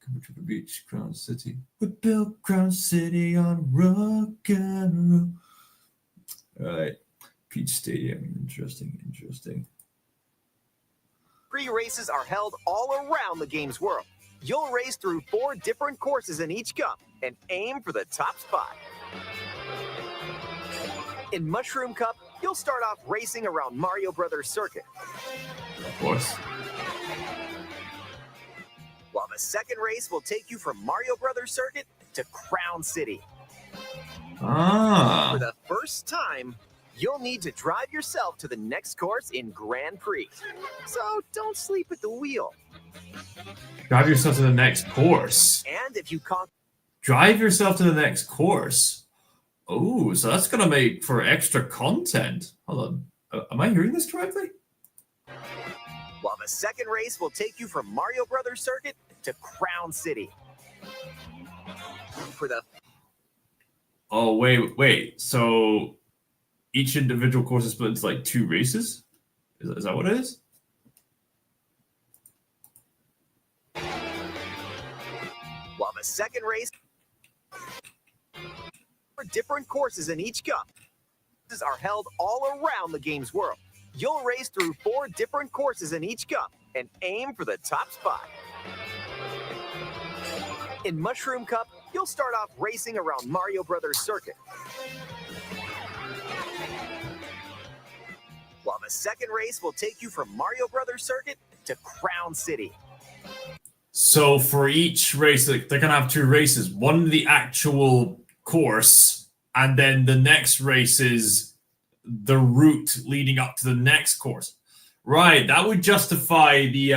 Come to the beach, Crown City. We built Crown City on rock and roll. All right. Peach Stadium. Interesting. Races are held all around the game's world. You'll race through 4 different courses in each cup and aim for the top spot. In Mushroom Cup, you'll start off racing around Mario Brothers Circuit. Of course. While the second race will take you from Mario Brothers Circuit to Crown City. For the first time, you'll need to drive yourself to the next course in Grand Prix. So don't sleep at the wheel. Drive yourself to the next course. And if you conquer... Drive yourself to the next course. Oh, so that's going to make for extra content. Hold on. Am I hearing this correctly? While the second race will take you from Mario Brothers Circuit to Crown City. For the... Oh, wait. So each individual course is split into like 2 races? Is that what it is? While the second race... different courses in each cup are held all around the game's world. You'll race through 4 different courses in each cup and aim for the top spot. In Mushroom Cup, you'll start off racing around Mario Brothers Circuit. While the second race will take you from Mario Brothers Circuit to Crown City. So for each race, they're going to have 2 races. One, the actual course, and then the next race is the route leading up to the next course. Right, that would justify the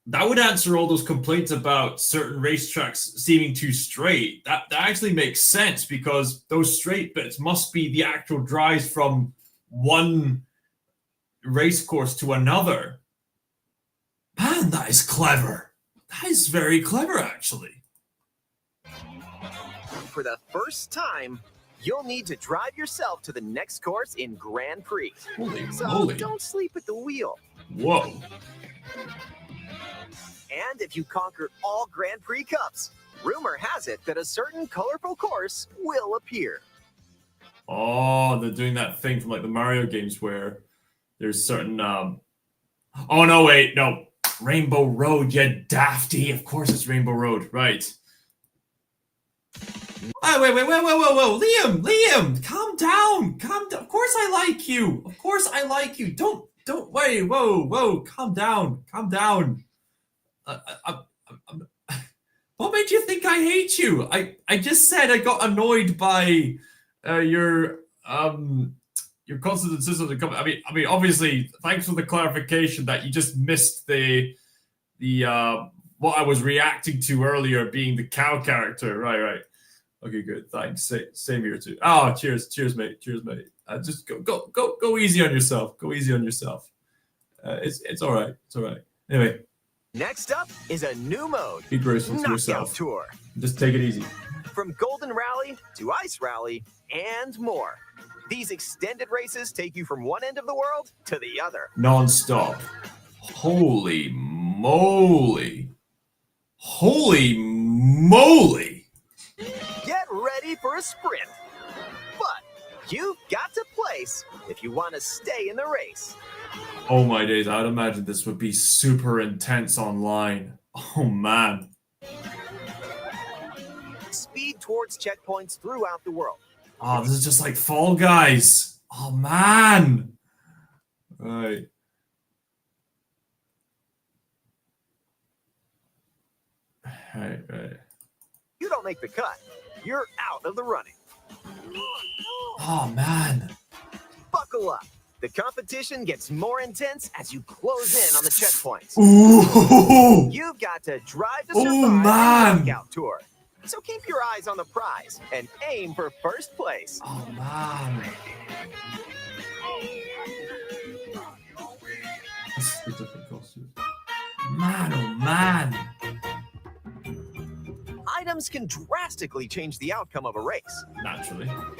that would answer all those complaints about certain racetracks seeming too straight. That actually makes sense, because those straight bits must be the actual drives from one race course to another. Man, that is clever. That is very clever, actually. For the first time, you'll need to drive yourself to the next course in Grand Prix. Holy so moly. Don't sleep at the wheel. Whoa. And if you conquer all Grand Prix Cups, rumor has it that a certain colorful course will appear. Oh, they're doing that thing from like the Mario games where there's certain oh no, wait, no. Rainbow Road, you dafty. Of course it's Rainbow Road, right. Oh, wait, whoa. Liam, calm down. Of course I like you. Don't, wait, whoa, calm down. What made you think I hate you? I just said I got annoyed by your constant insistence on coming. I mean, obviously, thanks for the clarification that you just missed the what I was reacting to earlier, being the cow character. Right. Okay, good. Thanks. Same here too. Oh, cheers, mate. Just go easy on yourself. It's all right. Anyway. Next up is a new mode. Be graceful to yourself. Tour. Just take it easy. From Golden Rally to Ice Rally and more. These extended races take you from one end of the world to the other. Non-stop. Holy moly. Get ready for a sprint. But you've got to place if you want to stay in the race. Oh my days, I would imagine this would be super intense online. Oh man. Speed towards checkpoints throughout the world. Oh, this is just like Fall Guys. Oh man. Right. Right. You don't make the cut. You're out of the running. Oh, man. Buckle up. The competition gets more intense as you close in on the checkpoints. Ooh. You've got to drive to Oh, survive man. the Knockout Tour. So keep your eyes on the prize and aim for first place. Oh, man. This is the different costume. Man, oh, man. Items can drastically change the outcome of a race. Naturally. Are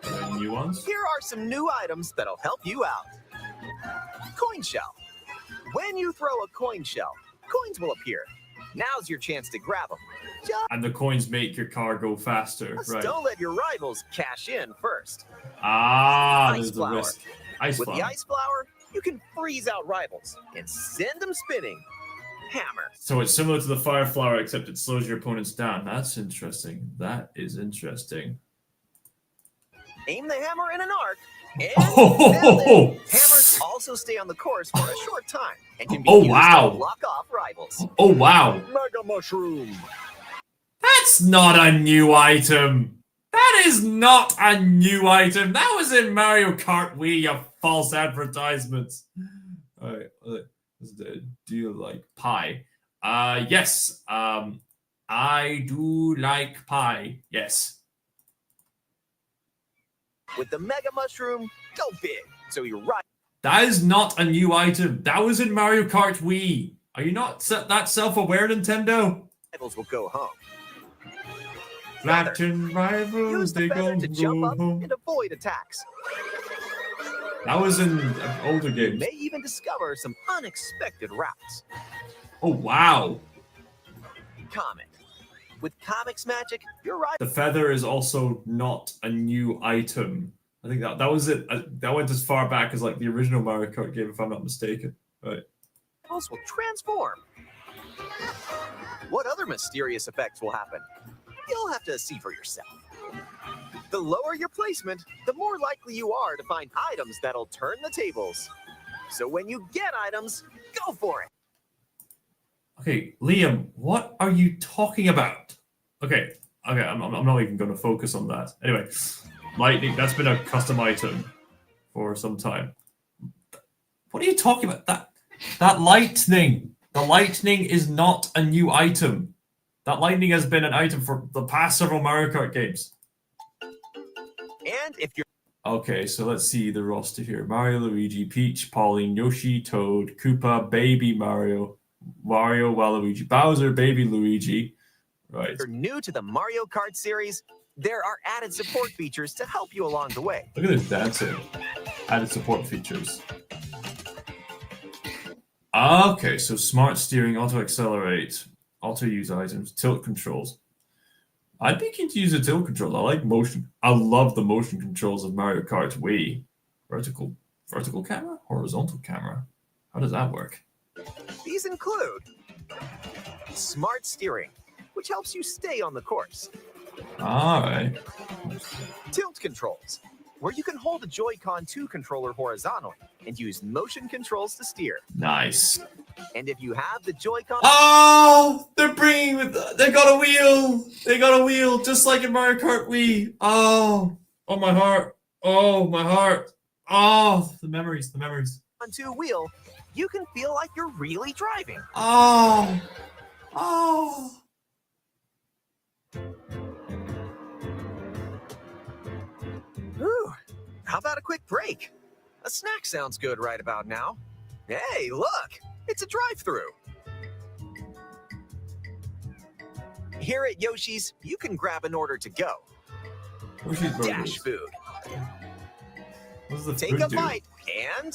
there new ones? Here are some new items that'll help you out. Coin shell. When you throw a coin shell, coins will appear. Now's your chance to grab them. And the coins make your car go faster, Just right? don't let your rivals cash in first. Ah, Ice there's the flower. risk. Ice With flower. the ice flower, you can freeze out rivals and send them spinning. Hammer. So it's similar to the fire flower, except it slows your opponents down. That's interesting. That is interesting. Aim the hammer in an arc, and Oh! hammers also stay on the course for a short time and can be Oh, used wow. to block off rivals. Oh, wow. Mega mushroom. That's not a new item. That is not a new item. That was in Mario Kart Wii, you false advertisements. All right. Do you like pie? Yes. I do like pie. Yes. With the mega mushroom, go big. So you're right. That is not a new item. That was in Mario Kart Wii. Are you not that self-aware, Nintendo? Rivals will go home. Latin rivals, Use they the go feather to jump up home. and avoid attacks. That was in older You games. may even discover some unexpected routes. Oh, wow. Comic. With Comics Magic, you're right. The feather is also not a new item. I think that was it. That went as far back as like the original Mario Kart game, if I'm not mistaken. Right. Rivals will transform. What other mysterious effects will happen? You'll have to see for yourself. The lower your placement, the more likely you are to find items that'll turn the tables. So when you get items, go for it. Okay, Liam, what are you talking about? Okay, I'm not even going to focus on that. Anyway, lightning, that's been a custom item for some time. What are you talking about? That lightning. The lightning is not a new item. That lightning has been an item for the past several Mario Kart games. And if you're Okay, so let's see the roster here. Mario, Luigi, Peach, Pauline, Yoshi, Toad, Koopa, Baby Mario, Waluigi, Bowser, Baby Luigi. Right. new to the Mario Kart series, there are added support features to help you along the way. Look at this dancing. Added support features. Okay, so smart steering, auto accelerate, auto use items, tilt controls. I'd be keen to use the tilt controls. I like motion. I love the motion controls of Mario Kart Wii. Vertical camera? Horizontal camera? How does that work? These include smart steering, which helps you stay on the course. Alright. Tilt controls, where you can hold the Joy-Con 2 controller horizontally and use motion controls to steer. Nice. And if you have the Joy-Con... Oh! They got a wheel! They got a wheel, just like in Mario Kart Wii. Oh! Oh, my heart. Oh, my heart. Oh, the memories. On 2 wheel, you can feel like you're really driving. Oh! Oh! Ooh, how about a quick break? A snack sounds good right about now. Hey, look, it's a drive-through. Here at Yoshi's, you can grab an order to go. Yoshi's Burgers. Dash food. What does the Take food a do? bite, and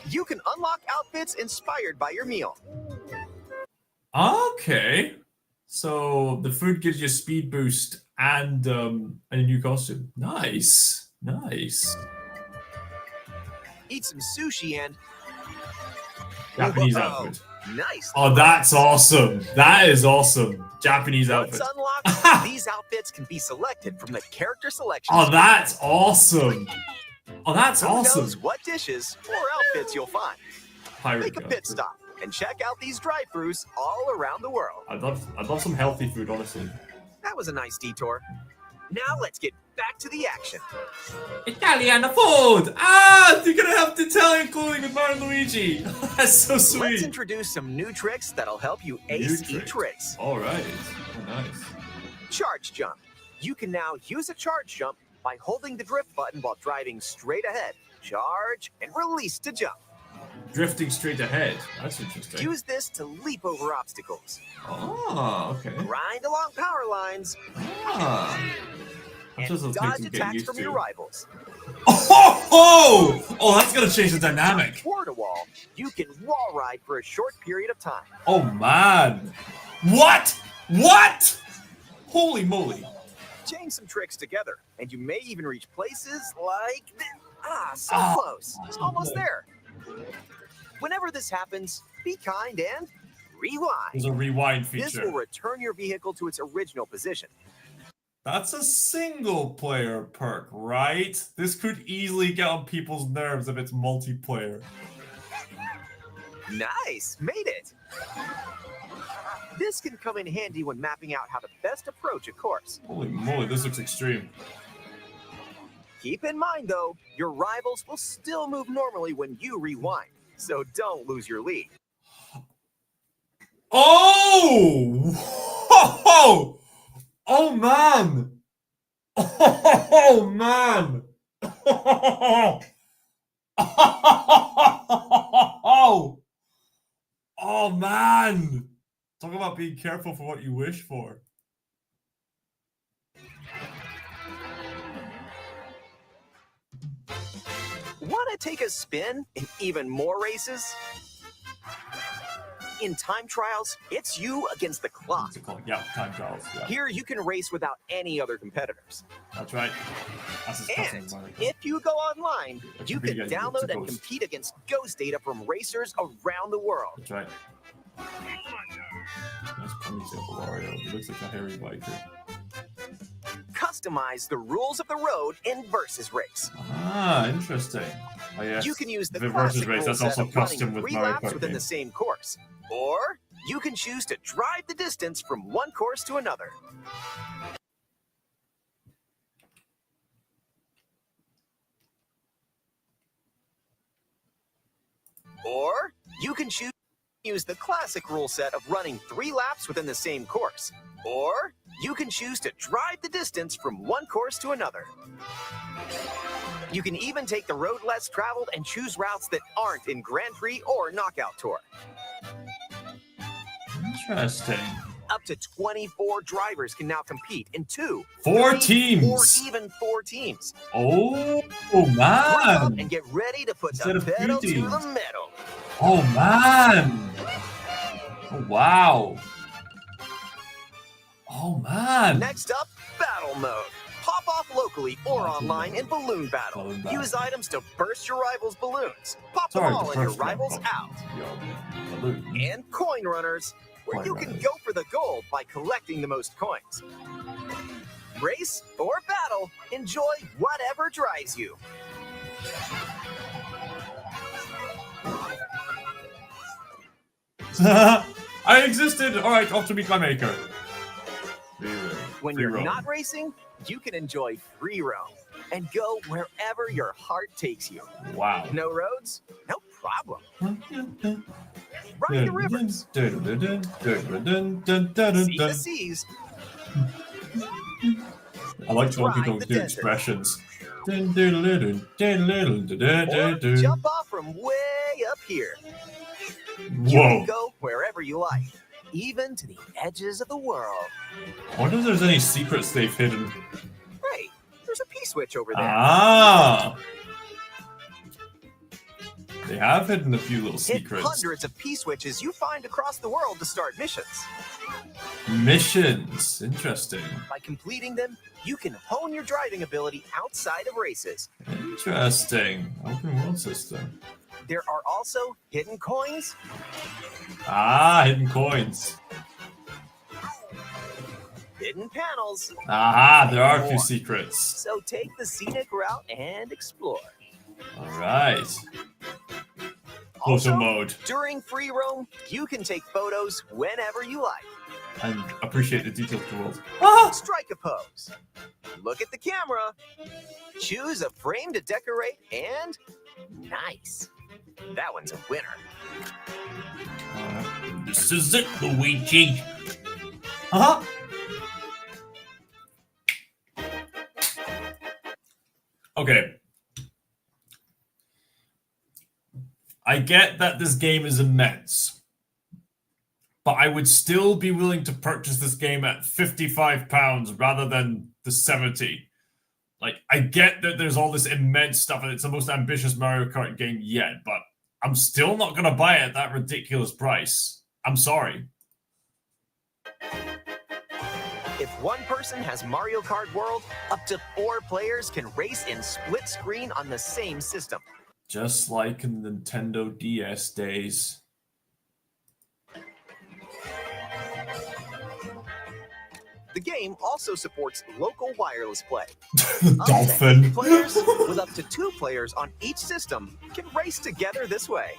you can unlock outfits inspired by your meal. Okay. So the food gives you a speed boost and a new costume. Nice. Eat some sushi and... Japanese Whoa, outfit. Nice. Oh, that's awesome. That is awesome. Japanese Once outfit. unlocked, these outfits can be selected from the character selection. Oh, that's awesome. Oh, that's Who awesome. knows what dishes or outfits you'll find. Pirate Make a pit stop and check out these drive-thrus all around the world. I'd love some healthy food, honestly. That was a nice detour. Now let's get back to the action. Italian food! Ah, you're gonna have the Italian clothing with Mario and Luigi. That's so sweet. Let's introduce some new tricks that'll help you ace each race. All right. Oh, nice. Charge jump. You can now use a charge jump by holding the drift button while driving straight ahead. Charge and release to jump. Drifting straight ahead. That's interesting. Use this to leap over obstacles. Oh, okay. Grind along power lines. Ah. And dodge attacks from your rivals. Oh, that's gonna change the dynamic. Toward a wall, you can wall ride for a short period of time. Oh man. What? Holy moly. Chain some tricks together, and you may even reach places like this. So close. Almost there. Whenever this happens, be kind and rewind. There's a rewind feature. This will return your vehicle to its original position. That's a single player perk, right? This could easily get on people's nerves if it's multiplayer. Nice, made it. This can come in handy when mapping out how to best approach a course. Holy moly, this looks extreme. Keep in mind, though, your rivals will still move normally when you rewind, so don't lose your lead. Oh! Oh man! Oh man! Oh man! Talk about being careful for what you wish for. Want to take a spin in even more races? In time trials, it's you against the clock. Yeah, time trials. Yeah. Here, you can race without any other competitors. That's right. And if you go online, you can download and compete against ghost data from racers around the world. That's right. Nice ponytail for Mario. He looks like a hairy biker. Customize the rules of the road in Versus Race. Ah, interesting. Oh, yes. You can use the Versus Race. That's also custom with Mario Kart within the same course. Or you can choose to drive the distance from one course to another. Or you can choose to use the classic rule set of running 3 laps within the same course. Or you can choose to drive the distance from one course to another. You can even take the road less traveled and choose routes that aren't in Grand Prix or Knockout Tour. Interesting. Up to 24 drivers can now compete in 2, 4 3, teams, or even 4 teams. Oh man! And get ready to put the pedal to the metal. Oh man! Oh wow! Oh man! Next up, battle mode. Pop off locally or online in balloon battle. Use items to burst your rivals' balloons. Pop them all and your rivals out. And coin runners, where you can go for the gold by collecting the most coins. Race or battle, enjoy whatever drives you. I existed! Alright, off to meet my maker. When you're not racing, you can enjoy free roam and go wherever your heart takes you. Wow. No roads? No problem. Ride the rivers. See the seas. I like to want people to do expressions. Or jump off from way up here. You can go wherever you like, even to the edges of the world. I wonder if there's any secrets they've hidden. Right, there's a P-switch over there. Ah! They have hidden a few little Hit secrets. Hundreds of P-switches you find across the world to start missions. Missions. Interesting. By completing them, you can hone your driving ability outside of races. Interesting. Open world system. There are also hidden coins. Ah, hidden coins. Hidden panels. Aha, there are a few secrets. So take the scenic route and explore. All right. Photo mode. During free roam, you can take photos whenever you like. And appreciate the details of the world. Strike a pose. Look at the camera. Choose a frame to decorate, and nice. That one's a winner. This is it, Luigi. Okay. I get that this game is immense, but I would still be willing to purchase this game at £55 rather than the 70. Like, I get that there's all this immense stuff and it's the most ambitious Mario Kart game yet, but I'm still not going to buy it at that ridiculous price. I'm sorry. If one person has Mario Kart World, up to 4 players can race in split screen on the same system. Just like in the Nintendo DS days. The game also supports local wireless play. Dolphin. Players with up to 2 players on each system can race together this way.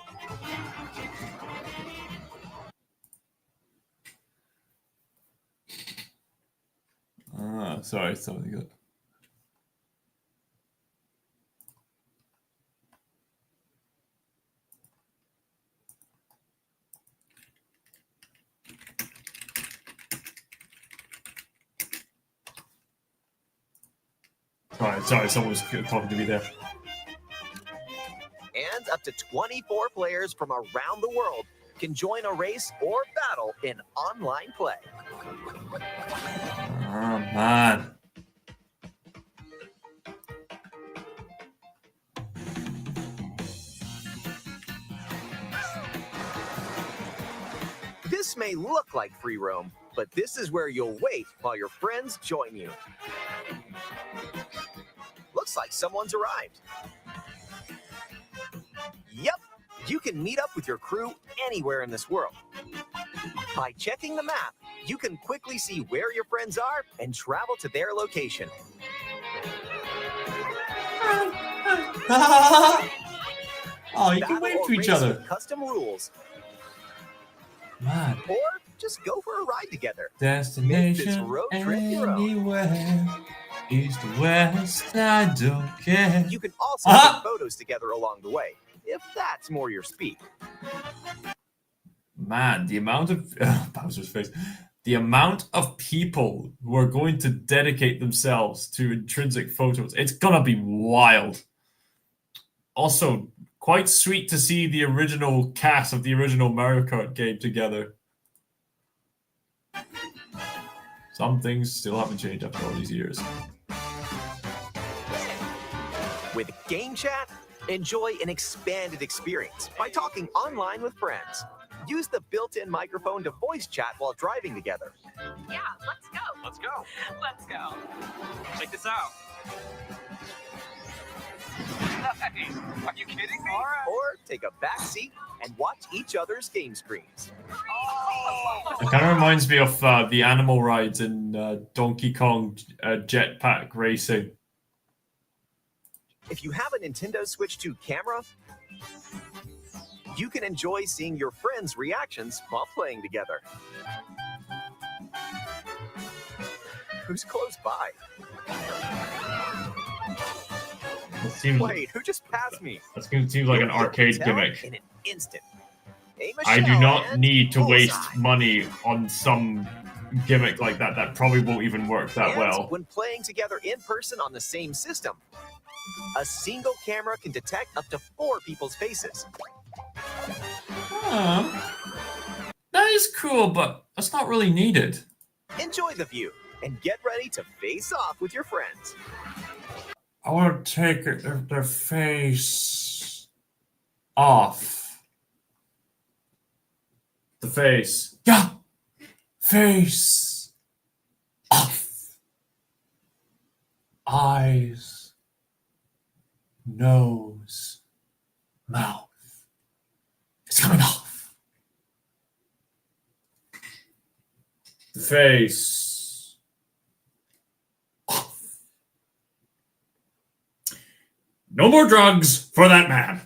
Sorry, something good. Sorry, someone was talking to me there. And up to 24 players from around the world can join a race or battle in online play. Oh, man. This may look like free roam, but this is where you'll wait while your friends join you. Looks like someone's arrived. Yep, you can meet up with your crew anywhere in this world. By checking the map, you can quickly see where your friends are and travel to their location. Oh, you can wait for each other. Custom rules. Man. Or just go for a ride together. Destination road trip your own. anywhere. East to west, I don't care. You can also take photos together along the way, if that's more your speed. Man, the amount of Bowser's face. The amount of people who are going to dedicate themselves to intrinsic photos, it's gonna be wild. Also, quite sweet to see the original cast of the original Mario Kart game together. Some things still haven't changed after all these years. With Game Chat, enjoy an expanded experience by talking online with friends. Use the built-in microphone to voice chat while driving together. Yeah, let's go. Let's go. Let's go. Check this out. Nice. Are you kidding me? Or take a back seat and watch each other's game screens. It kind of reminds me of the animal rides in Donkey Kong Jetpack Racing. If you have a Nintendo Switch 2 camera, you can enjoy seeing your friends' reactions while playing together. Who's close by? Wait, who just passed me? That seems like an arcade gimmick. In an instant. I do not need to waste money on some gimmick like that. That probably won't even work that well. When playing together in person on the same system, a single camera can detect up to 4 people's faces. That is cool, but that's not really needed. Enjoy the view and get ready to face off with your friends. I want to take their face off. The face. Yeah! Face off. Eyes. Nose. Mouth. It's coming off. The face. Off. No more drugs for that man.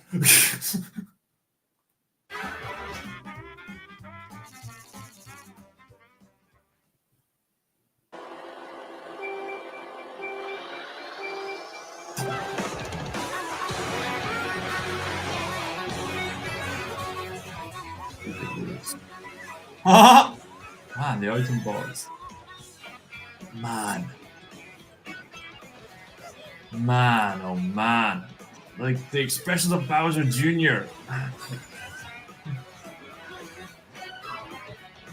Man, the item box. Man, oh man. Like the expressions of Bowser Jr.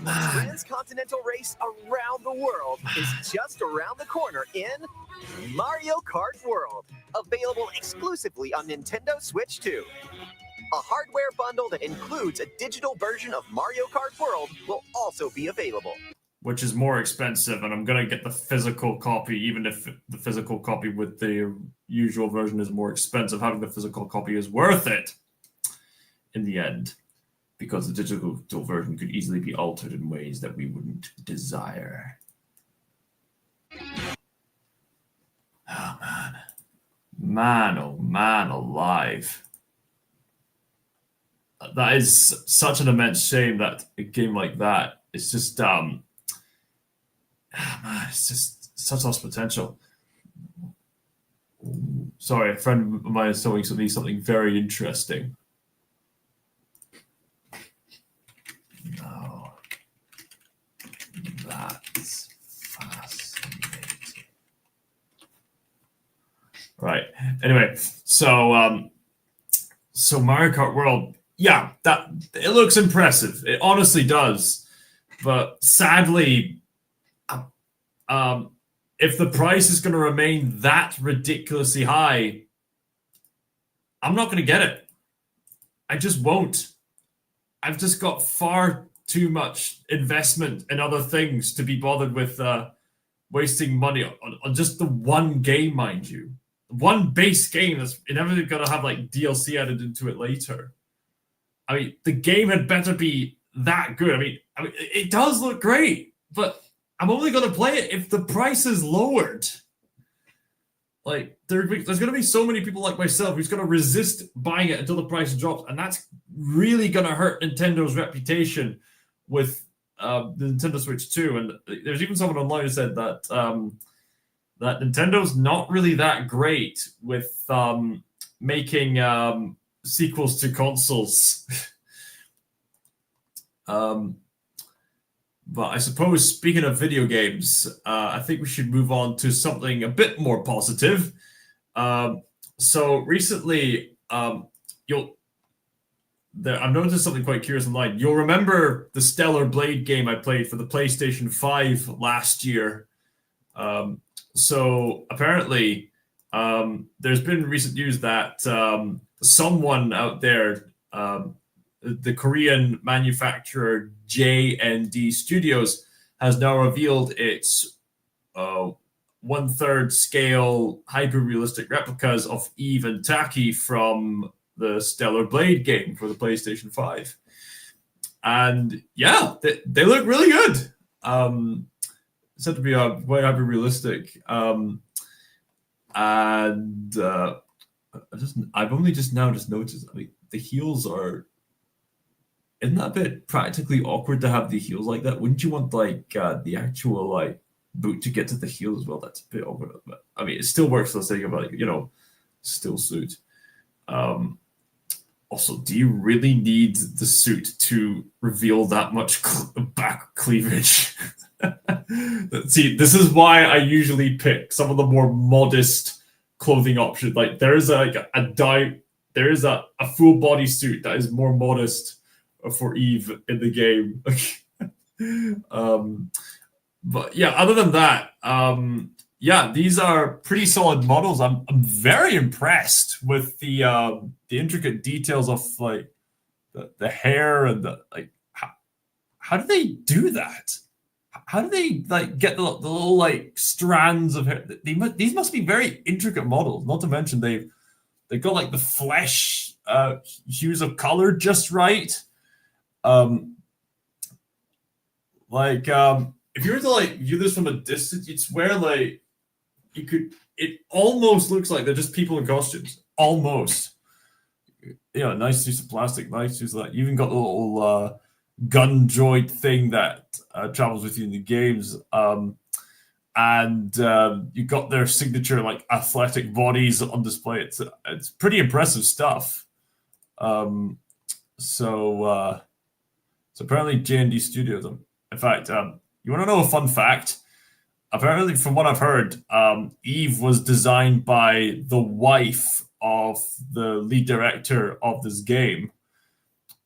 A transcontinental race around the world is just around the corner in Mario Kart World, available exclusively on Nintendo Switch 2. A hardware bundle that includes a digital version of Mario Kart World will also be available. Which is more expensive, and I'm gonna get the physical copy, even if the physical copy with the usual version is more expensive. Having the physical copy is worth it in the end, because the digital version could easily be altered in ways that we wouldn't desire. Oh man, oh man, alive. That is such an immense shame that a game like that is just man, it's just such lost potential. Sorry, a friend of mine is showing me something very interesting. No, that's fascinating. Right. Anyway, so Mario Kart World, yeah, that it looks impressive. It honestly does, but sadly, if the price is going to remain that ridiculously high, I'm not going to get it. I just won't. I've just got far too much investment in other things to be bothered with wasting money on just the one game, mind you. One base game that's inevitably going to have like DLC added into it later. I mean, the game had better be that good. I mean, it does look great, but I'm only going to play it if the price is lowered. Like, there's going to be so many people like myself who's going to resist buying it until the price drops, and that's really going to hurt Nintendo's reputation with the Nintendo Switch 2. And there's even someone online who said that that Nintendo's not really that great with making sequels to consoles. But I suppose, speaking of video games, I think we should move on to something a bit more positive. So recently, I've noticed something quite curious online. You'll remember the Stellar Blade game I played for the PlayStation 5 last year. So apparently, there's been recent news that someone out there, the Korean manufacturer J&D Studios, has now revealed its 1/3 scale hyper-realistic replicas of Eve and Taki from the Stellar Blade game for the PlayStation 5. And yeah, they look really good. Said to be quite hyper-realistic. I've only just now noticed, I mean, the heels are... Isn't that a bit practically awkward to have the heels like that? Wouldn't you want like the actual like boot to get to the heel as well? That's a bit awkward. But I mean, it still works for the sake of like, still suit. Also, do you really need the suit to reveal that much back cleavage? See, this is why I usually pick some of the more modest clothing options. Like there is a full body suit that is more modest for Eve in the game. But yeah, other than that, these are pretty solid models. I'm very impressed with the intricate details of like the hair and the like. How do they do that? How do they like get the little like strands of hair? These must be very intricate models. Not to mention they've got like the flesh hues of color just right. If you were to like view this from a distance, you'd swear like it almost looks like they're just people in costumes. Almost. Yeah, nice piece of plastic, nice piece of that. You even got the little gun droid thing that travels with you in the games. And you got their signature like athletic bodies on display. It's pretty impressive stuff. So So apparently J&D Studios. In fact, you want to know a fun fact? Apparently, from what I've heard, Eve was designed by the wife of the lead director of this game.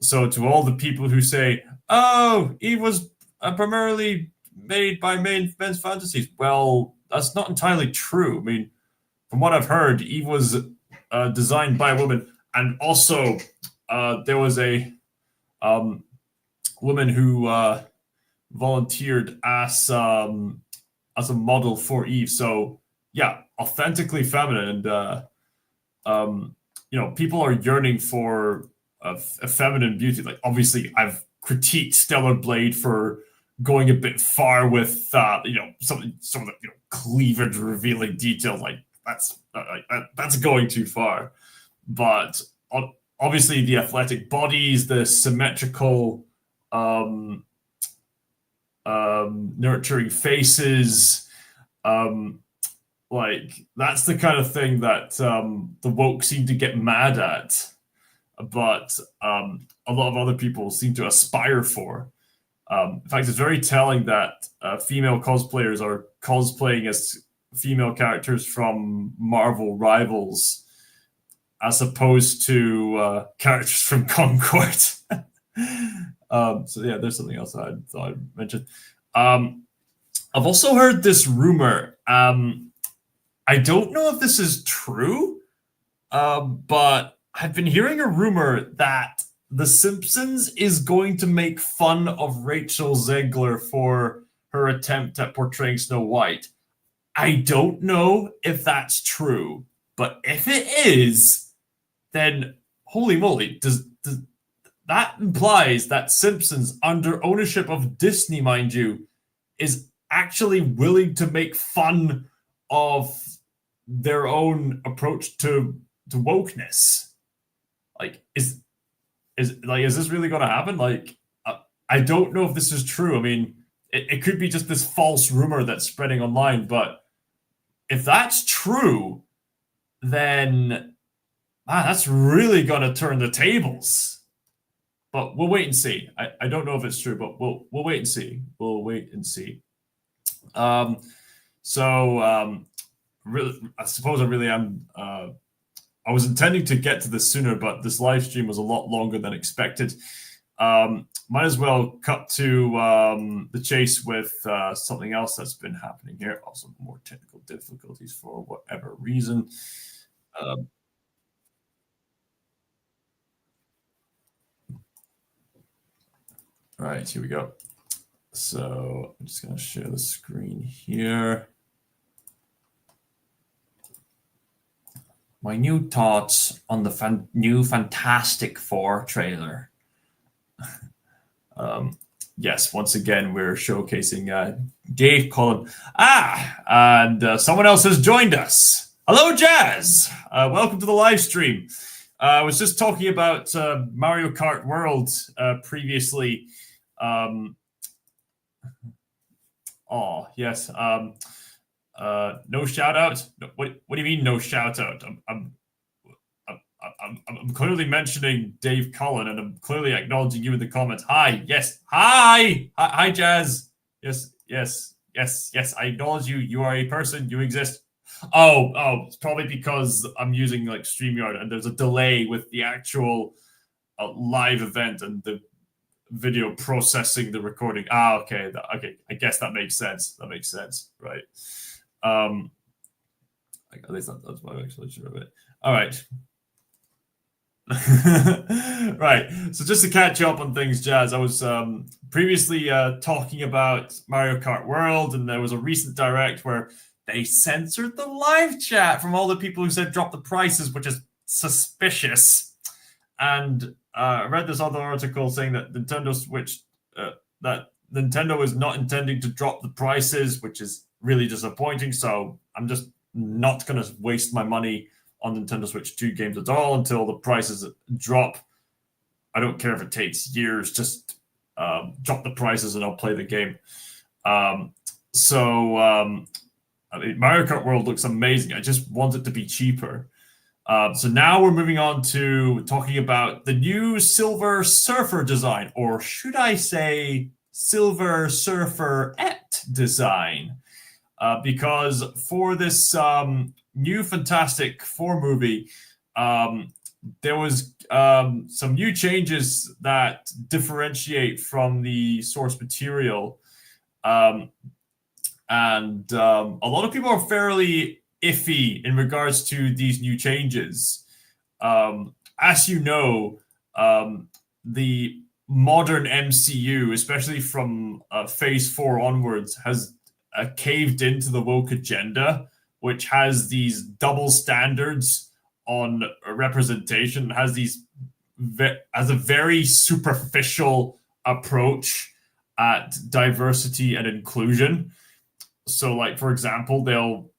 So to all the people who say, "Oh, Eve was primarily made by men's fantasies," well, that's not entirely true. I mean, from what I've heard, Eve was designed by a woman, and also there was a woman who volunteered as a model for Eve. So yeah, authentically feminine, and people are yearning for a feminine beauty. Like obviously, I've critiqued Stellar Blade for going a bit far with some of the cleavage revealing details. Like that's going too far. But obviously, the athletic bodies, the symmetrical, nurturing faces, like that's the kind of thing that the woke seem to get mad at, but a lot of other people seem to aspire for. In fact, it's very telling that female cosplayers are cosplaying as female characters from Marvel rivals, as opposed to characters from Concord. So yeah, there's something else I thought I'd mention. I've also heard this rumor. I don't know if this is true, but I've been hearing a rumor that The Simpsons is going to make fun of Rachel Zegler for her attempt at portraying Snow White. I don't know if that's true, but if it is, then holy moly, does that implies that Simpsons, under ownership of Disney, mind you, is actually willing to make fun of their own approach to wokeness. Like, is this really going to happen? Like, I don't know if this is true. I mean, it could be just this false rumor that's spreading online, but if that's true, then that's really going to turn the tables. But we'll wait and see. I don't know if it's true, but we'll wait and see. We'll wait and see. Really, I suppose I really am. I was intending to get to this sooner, but this live stream was a lot longer than expected. Might as well cut to the chase with something else that's been happening here. Also, more technical difficulties for whatever reason. All right, here we go. So I'm just going to share the screen here. My new thoughts on the new Fantastic Four trailer. Yes, once again, we're showcasing Dave Cullen. And someone else has joined us. Hello, Jazz. Welcome to the live stream. I was just talking about Mario Kart World previously. Oh, yes. No shout out. What do you mean no shout out? I'm clearly mentioning Dave Cullen, and I'm clearly acknowledging you in the comments. Hi, yes, hi, Jazz. Yes. I acknowledge you. You are a person. You exist. Oh, it's probably because I'm using like StreamYard, and there's a delay with the actual live event and the video processing the recording. Okay. I guess that makes sense. Right. At least that's what I'm actually sure of it. All right. Right. So just to catch up on things, Jazz, I was previously talking about Mario Kart World, and there was a recent direct where they censored the live chat from all the people who said drop the prices, which is suspicious. And I read this other article saying that Nintendo Switch, that Nintendo is not intending to drop the prices, which is really disappointing. So I'm just not going to waste my money on Nintendo Switch 2 games at all until the prices drop. I don't care if it takes years, just drop the prices and I'll play the game. I mean, Mario Kart World looks amazing. I just want it to be cheaper. So now we're moving on to talking about the new Silver Surfer design, or should I say Silver Surferette design. Because for this new Fantastic Four movie, there was some new changes that differentiate from the source material. And a lot of people are fairly iffy in regards to these new changes. As you know, the modern MCU, especially from Phase 4 onwards, has caved into the woke agenda, which has these double standards on representation, has a very superficial approach at diversity and inclusion. So, like, for example, they'll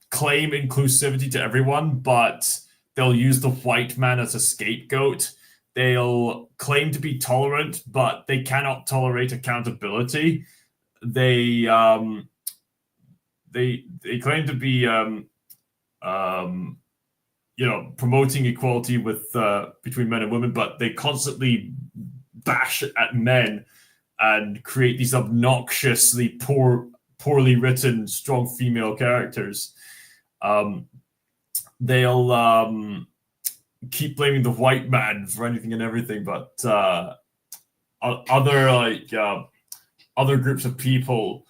claim inclusivity to everyone, but they'll use the white man as a scapegoat. They'll claim to be tolerant, but they cannot tolerate accountability. They claim to be promoting equality with between men and women, but they constantly bash at men and create these obnoxiously poorly written, strong female characters. They'll keep blaming the white man for anything and everything, but other groups of people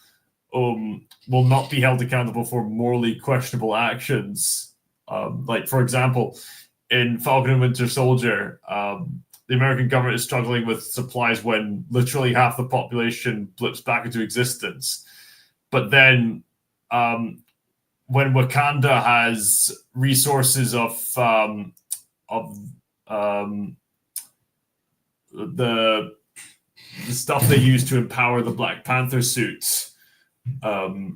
will not be held accountable for morally questionable actions. Like, for example, in Falcon and Winter Soldier, the American government is struggling with supplies when literally half the population blips back into existence. But then when Wakanda has resources of the stuff they use to empower the Black Panther suits, I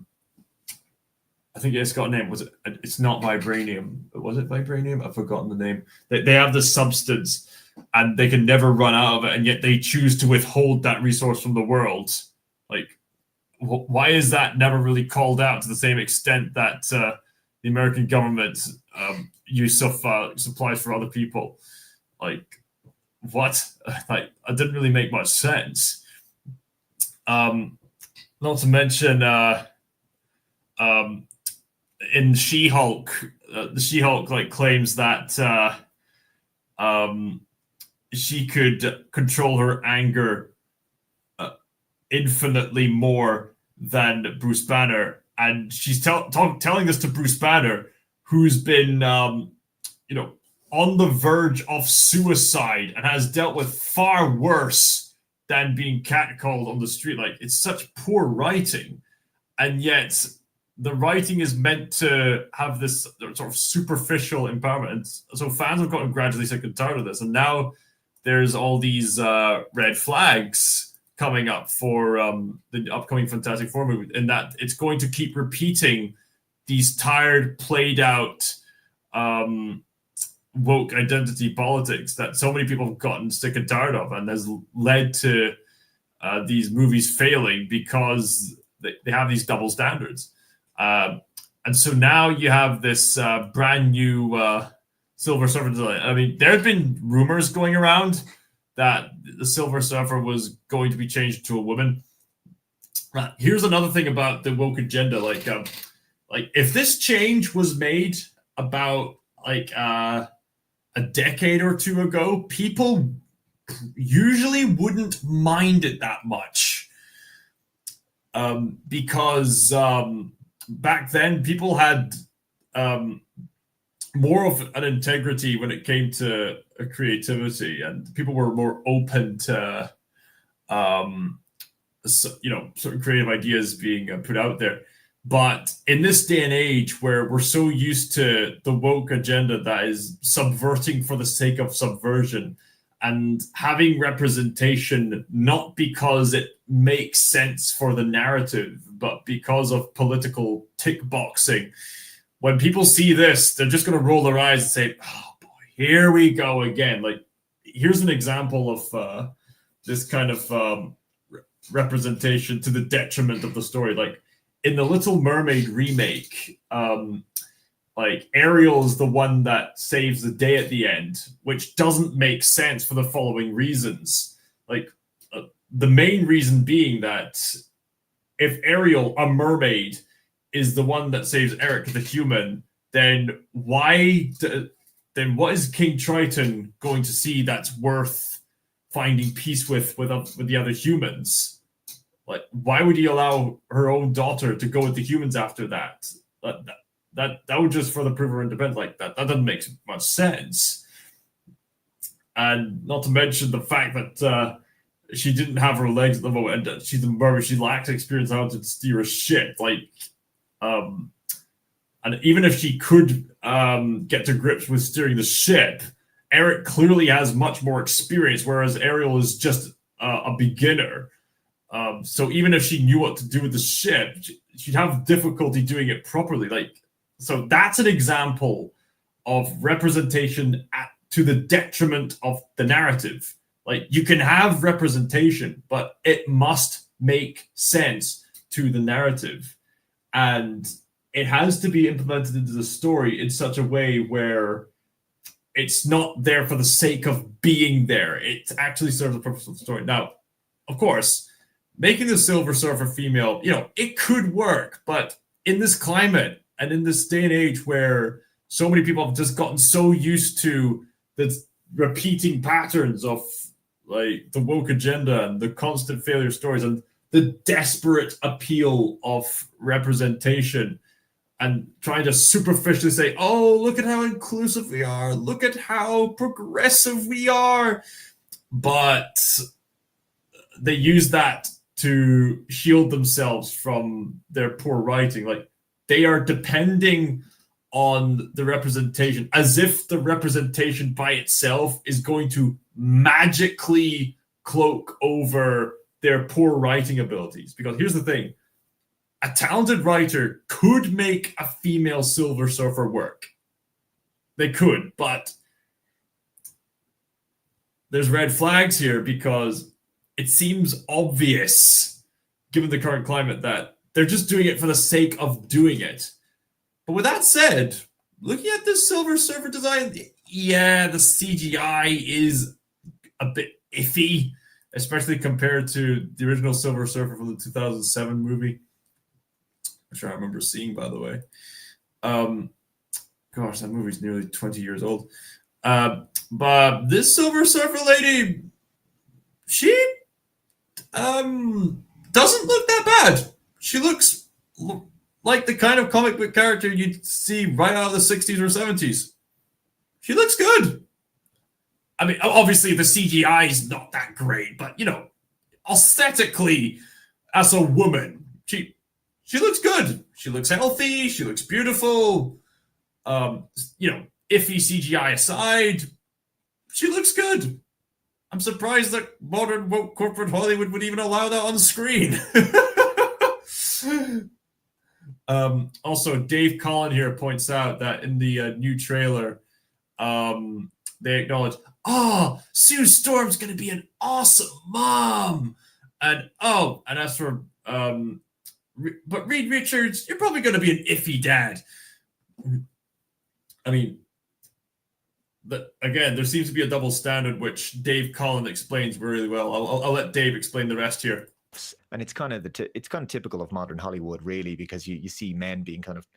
think it's got a name. It's not vibranium. Was it vibranium? I've forgotten the name. They have the substance and they can never run out of it, and yet they choose to withhold that resource from the world. Like, why is that never really called out to the same extent that the American government use of supplies for other people? Like, what? Like, it didn't really make much sense. Not to mention, in She-Hulk, the She-Hulk claims that she could control her anger infinitely more than Bruce Banner, and she's telling this to Bruce Banner, who's been on the verge of suicide and has dealt with far worse than being catcalled on the street. Like, it's such poor writing, and yet the writing is meant to have this sort of superficial empowerment. And so fans have gotten gradually sick and tired of this, and now there's all these red flags coming up for the upcoming Fantastic Four movie, and that it's going to keep repeating these tired, played out woke identity politics that so many people have gotten sick and tired of, and has led to these movies failing because they have these double standards. And so now you have this brand new Silver Surfer design. I mean, there have been rumors going around that the Silver Surfer was going to be changed to a woman. Here's another thing about the woke agenda. Like if this change was made about a decade or two ago, people usually wouldn't mind it that much. Because back then people had more of an integrity when it came to creativity, and people were more open to certain creative ideas being put out there. But in this day and age where we're so used to the woke agenda that is subverting for the sake of subversion and having representation not because it makes sense for the narrative, but because of political tick boxing, when people see this, they're just going to roll their eyes and say, oh boy, here we go again. Like, here's an example of this kind of representation to the detriment of the story. Like, in the Little Mermaid remake, Like Ariel is the one that saves the day at the end, which doesn't make sense for the following reasons. Like the main reason being that if Ariel, a mermaid, is the one that saves Eric the human, then then what is King Triton going to see that's worth finding peace with the other humans? Like, why would he allow her own daughter to go with the humans after that? That would just further prove her independence. Like that doesn't make much sense. And not to mention the fact that she didn't have her legs at the moment, and she's a mermaid. She lacks experience how to steer a ship. Like, and even if she could get to grips with steering the ship, Eric clearly has much more experience, whereas Ariel is just a beginner. So even if she knew what to do with the ship, she'd have difficulty doing it properly. Like, so that's an example of representation to the detriment of the narrative. Like, you can have representation, but it must make sense to the narrative. And it has to be implemented into the story in such a way where it's not there for the sake of being there. It actually serves the purpose of the story. Now, of course, making the Silver Surfer female, it could work, but in this climate and in this day and age where so many people have just gotten so used to the repeating patterns of like the woke agenda and the constant failure stories and the desperate appeal of representation and trying to superficially say, oh, look at how inclusive we are, look at how progressive we are. But they use that to shield themselves from their poor writing. Like, they are depending on the representation as if the representation by itself is going to magically cloak over their poor writing abilities. Because here's the thing. A talented writer could make a female Silver Surfer work. They could, but there's red flags here because it seems obvious, given the current climate, that they're just doing it for the sake of doing it. But with that said, looking at this Silver Surfer design, yeah, the CGI is a bit iffy, especially compared to the original Silver Surfer from the 2007 movie. Which I remember seeing, by the way. Gosh, that movie's nearly 20 years old. But this Silver Surfer lady, she doesn't look that bad. She looks like the kind of comic book character you'd see right out of the 60s or 70s. She looks good. I mean, obviously the CGI is not that great, but, aesthetically, as a woman, she looks good. She looks healthy. She looks beautiful. Iffy CGI aside, she looks good. I'm surprised that modern woke corporate Hollywood would even allow that on the screen. Also, Dave Collin here points out that in the new trailer, they acknowledge, Sue Storm's going to be an awesome mom. And as for... but Reed Richards, you're probably going to be an iffy dad. I mean, again, there seems to be a double standard, which Dave Collin explains really well. I'll let Dave explain the rest here. And it's kind of typical of modern Hollywood, really, because you see men being kind of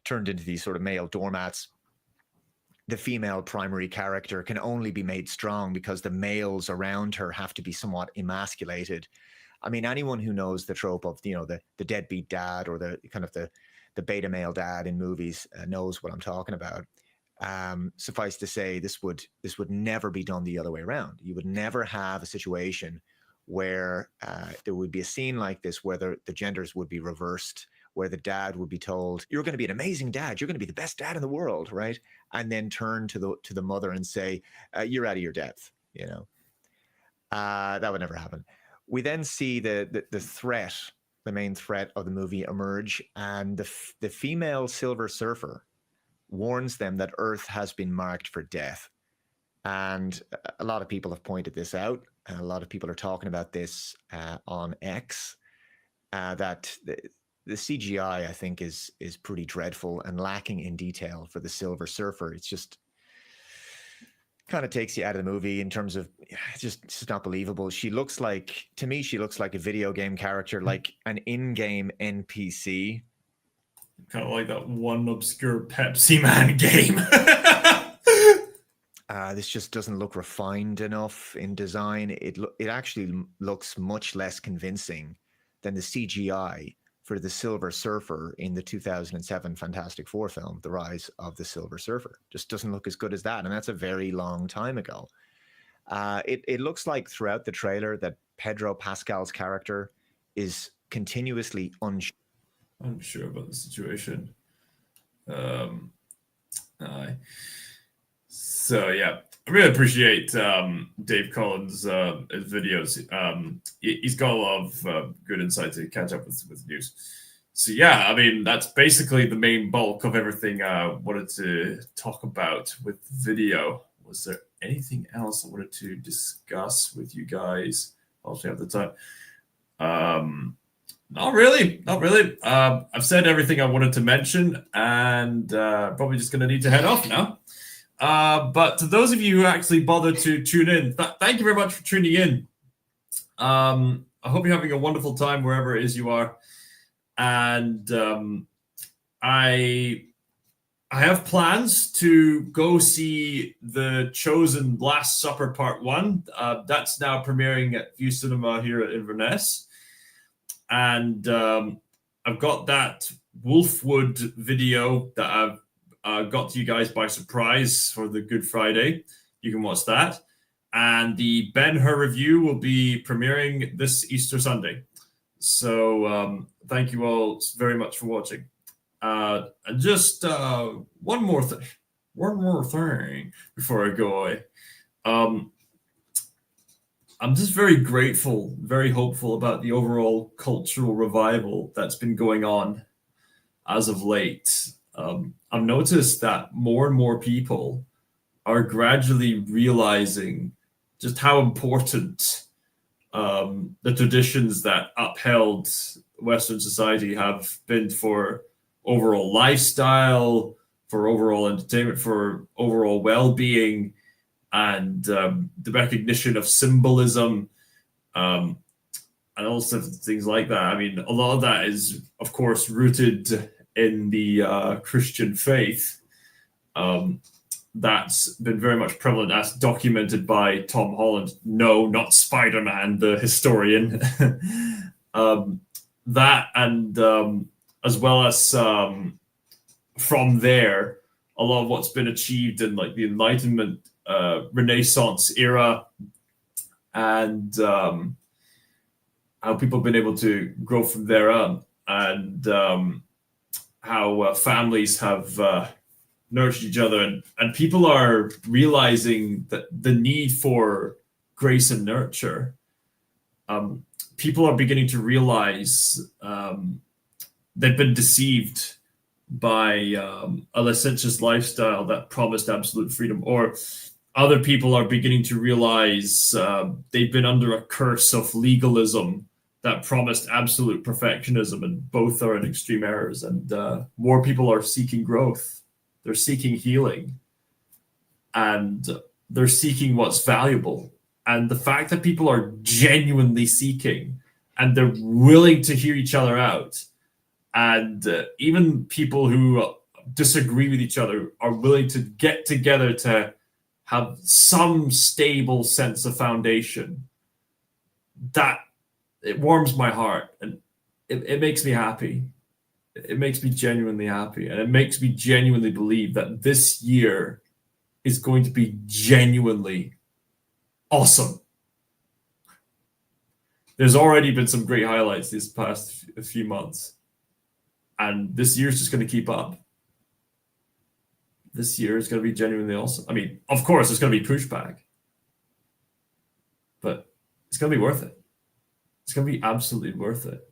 turned into these sort of male doormats. The female primary character can only be made strong because the males around her have to be somewhat emasculated. I mean, anyone who knows the trope of the deadbeat dad or the kind of the beta male dad in movies knows what I'm talking about. Suffice to say, this would never be done the other way around. You would never have a situation where there would be a scene like this where the genders would be reversed, where the dad would be told, "You're going to be an amazing dad. You're going to be the best dad in the world," right? And then turn to the mother and say, "You're out of your depth." That would never happen. We then see the threat, the main threat of the movie emerge, and the female Silver Surfer warns them that Earth has been marked for death. And a lot of people have pointed this out, and a lot of people are talking about this on X, that the CGI I think is pretty dreadful and lacking in detail for the Silver Surfer. It's just kind of takes you out of the movie in terms of it's just not believable. She looks like, to me, she looks like a video game character, like an in-game NPC. Kind of like that one obscure Pepsi Man game. This just doesn't look refined enough in design. It actually looks much less convincing than the CGI for the Silver Surfer in the 2007 Fantastic Four film, The Rise of the Silver Surfer. Just doesn't look as good as that, and that's a very long time ago. It looks like throughout the trailer that Pedro Pascal's character is continuously unsure about the situation. So yeah, I really appreciate Dave Collins' videos. He's got a lot of good insight to catch up with news. So yeah, I mean, that's basically the main bulk of everything I wanted to talk about with video. Was there anything else I wanted to discuss with you guys? I'll have the time. Not really. I've said everything I wanted to mention, and probably just going to need to head off now. But to those of you who actually bothered to tune in, thank you very much for tuning in. I hope you're having a wonderful time wherever it is you are. And I have plans to go see The Chosen Last Supper Part 1. That's now premiering at View Cinema here at Inverness. And I've got that Wolfwood video that I've got to you guys by surprise for the Good Friday. You can watch that. And the Ben-Hur review will be premiering this Easter Sunday. So thank you all very much for watching. And just one more thing before I go away. I'm just very grateful, very hopeful about the overall cultural revival that's been going on as of late. I've noticed that more and more people are gradually realizing just how important the traditions that upheld Western society have been for overall lifestyle, for overall entertainment, for overall well-being, and the recognition of symbolism, and also things like that. I mean, a lot of that is, of course, rooted in the Christian faith. That's been very much prevalent, as documented by Tom Holland. No, not Spider-Man, the historian. That, and as well as from there, a lot of what's been achieved in like the Enlightenment, Renaissance era, and how people have been able to grow from there on, and how families have nourished each other, and people are realizing that the need for grace and nurture. People are beginning to realize they've been deceived by a licentious lifestyle that promised absolute freedom, or other people are beginning to realize they've been under a curse of legalism that promised absolute perfectionism, and both are in extreme errors. And more people are seeking growth. They're seeking healing, and they're seeking what's valuable. And the fact that people are genuinely seeking, and they're willing to hear each other out, and even people who disagree with each other are willing to get together to have some stable sense of foundation, that it warms my heart, and it makes me happy. It makes me genuinely happy, and it makes me genuinely believe that this year is going to be genuinely awesome. There's already been some great highlights these past few months, and this year's just going to keep up. This year is going to be genuinely awesome. I mean, of course, there's going to be pushback, but it's going to be worth it. It's going to be absolutely worth it.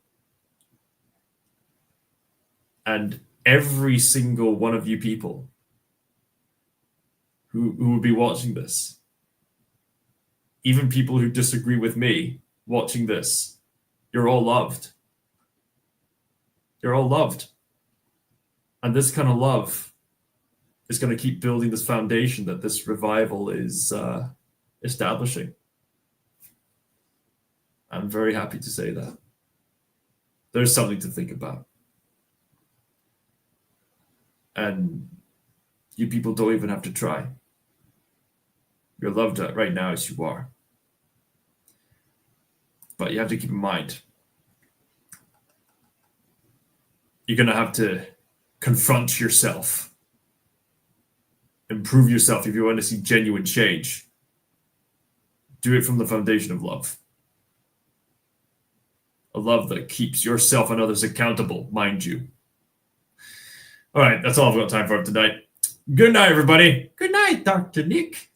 And every single one of you people who will be watching this, even people who disagree with me watching this, you're all loved. You're all loved. And this kind of love is going to keep building this foundation that this revival is establishing. I'm very happy to say that. There's something to think about. And you people don't even have to try. You're loved right now as you are. But you have to keep in mind, you're going to have to confront yourself, improve yourself if you want to see genuine change. Do it from the foundation of love. A love that keeps yourself and others accountable, mind you. All right, that's all I've got time for tonight. Good night, everybody. Good night, Dr. Nick.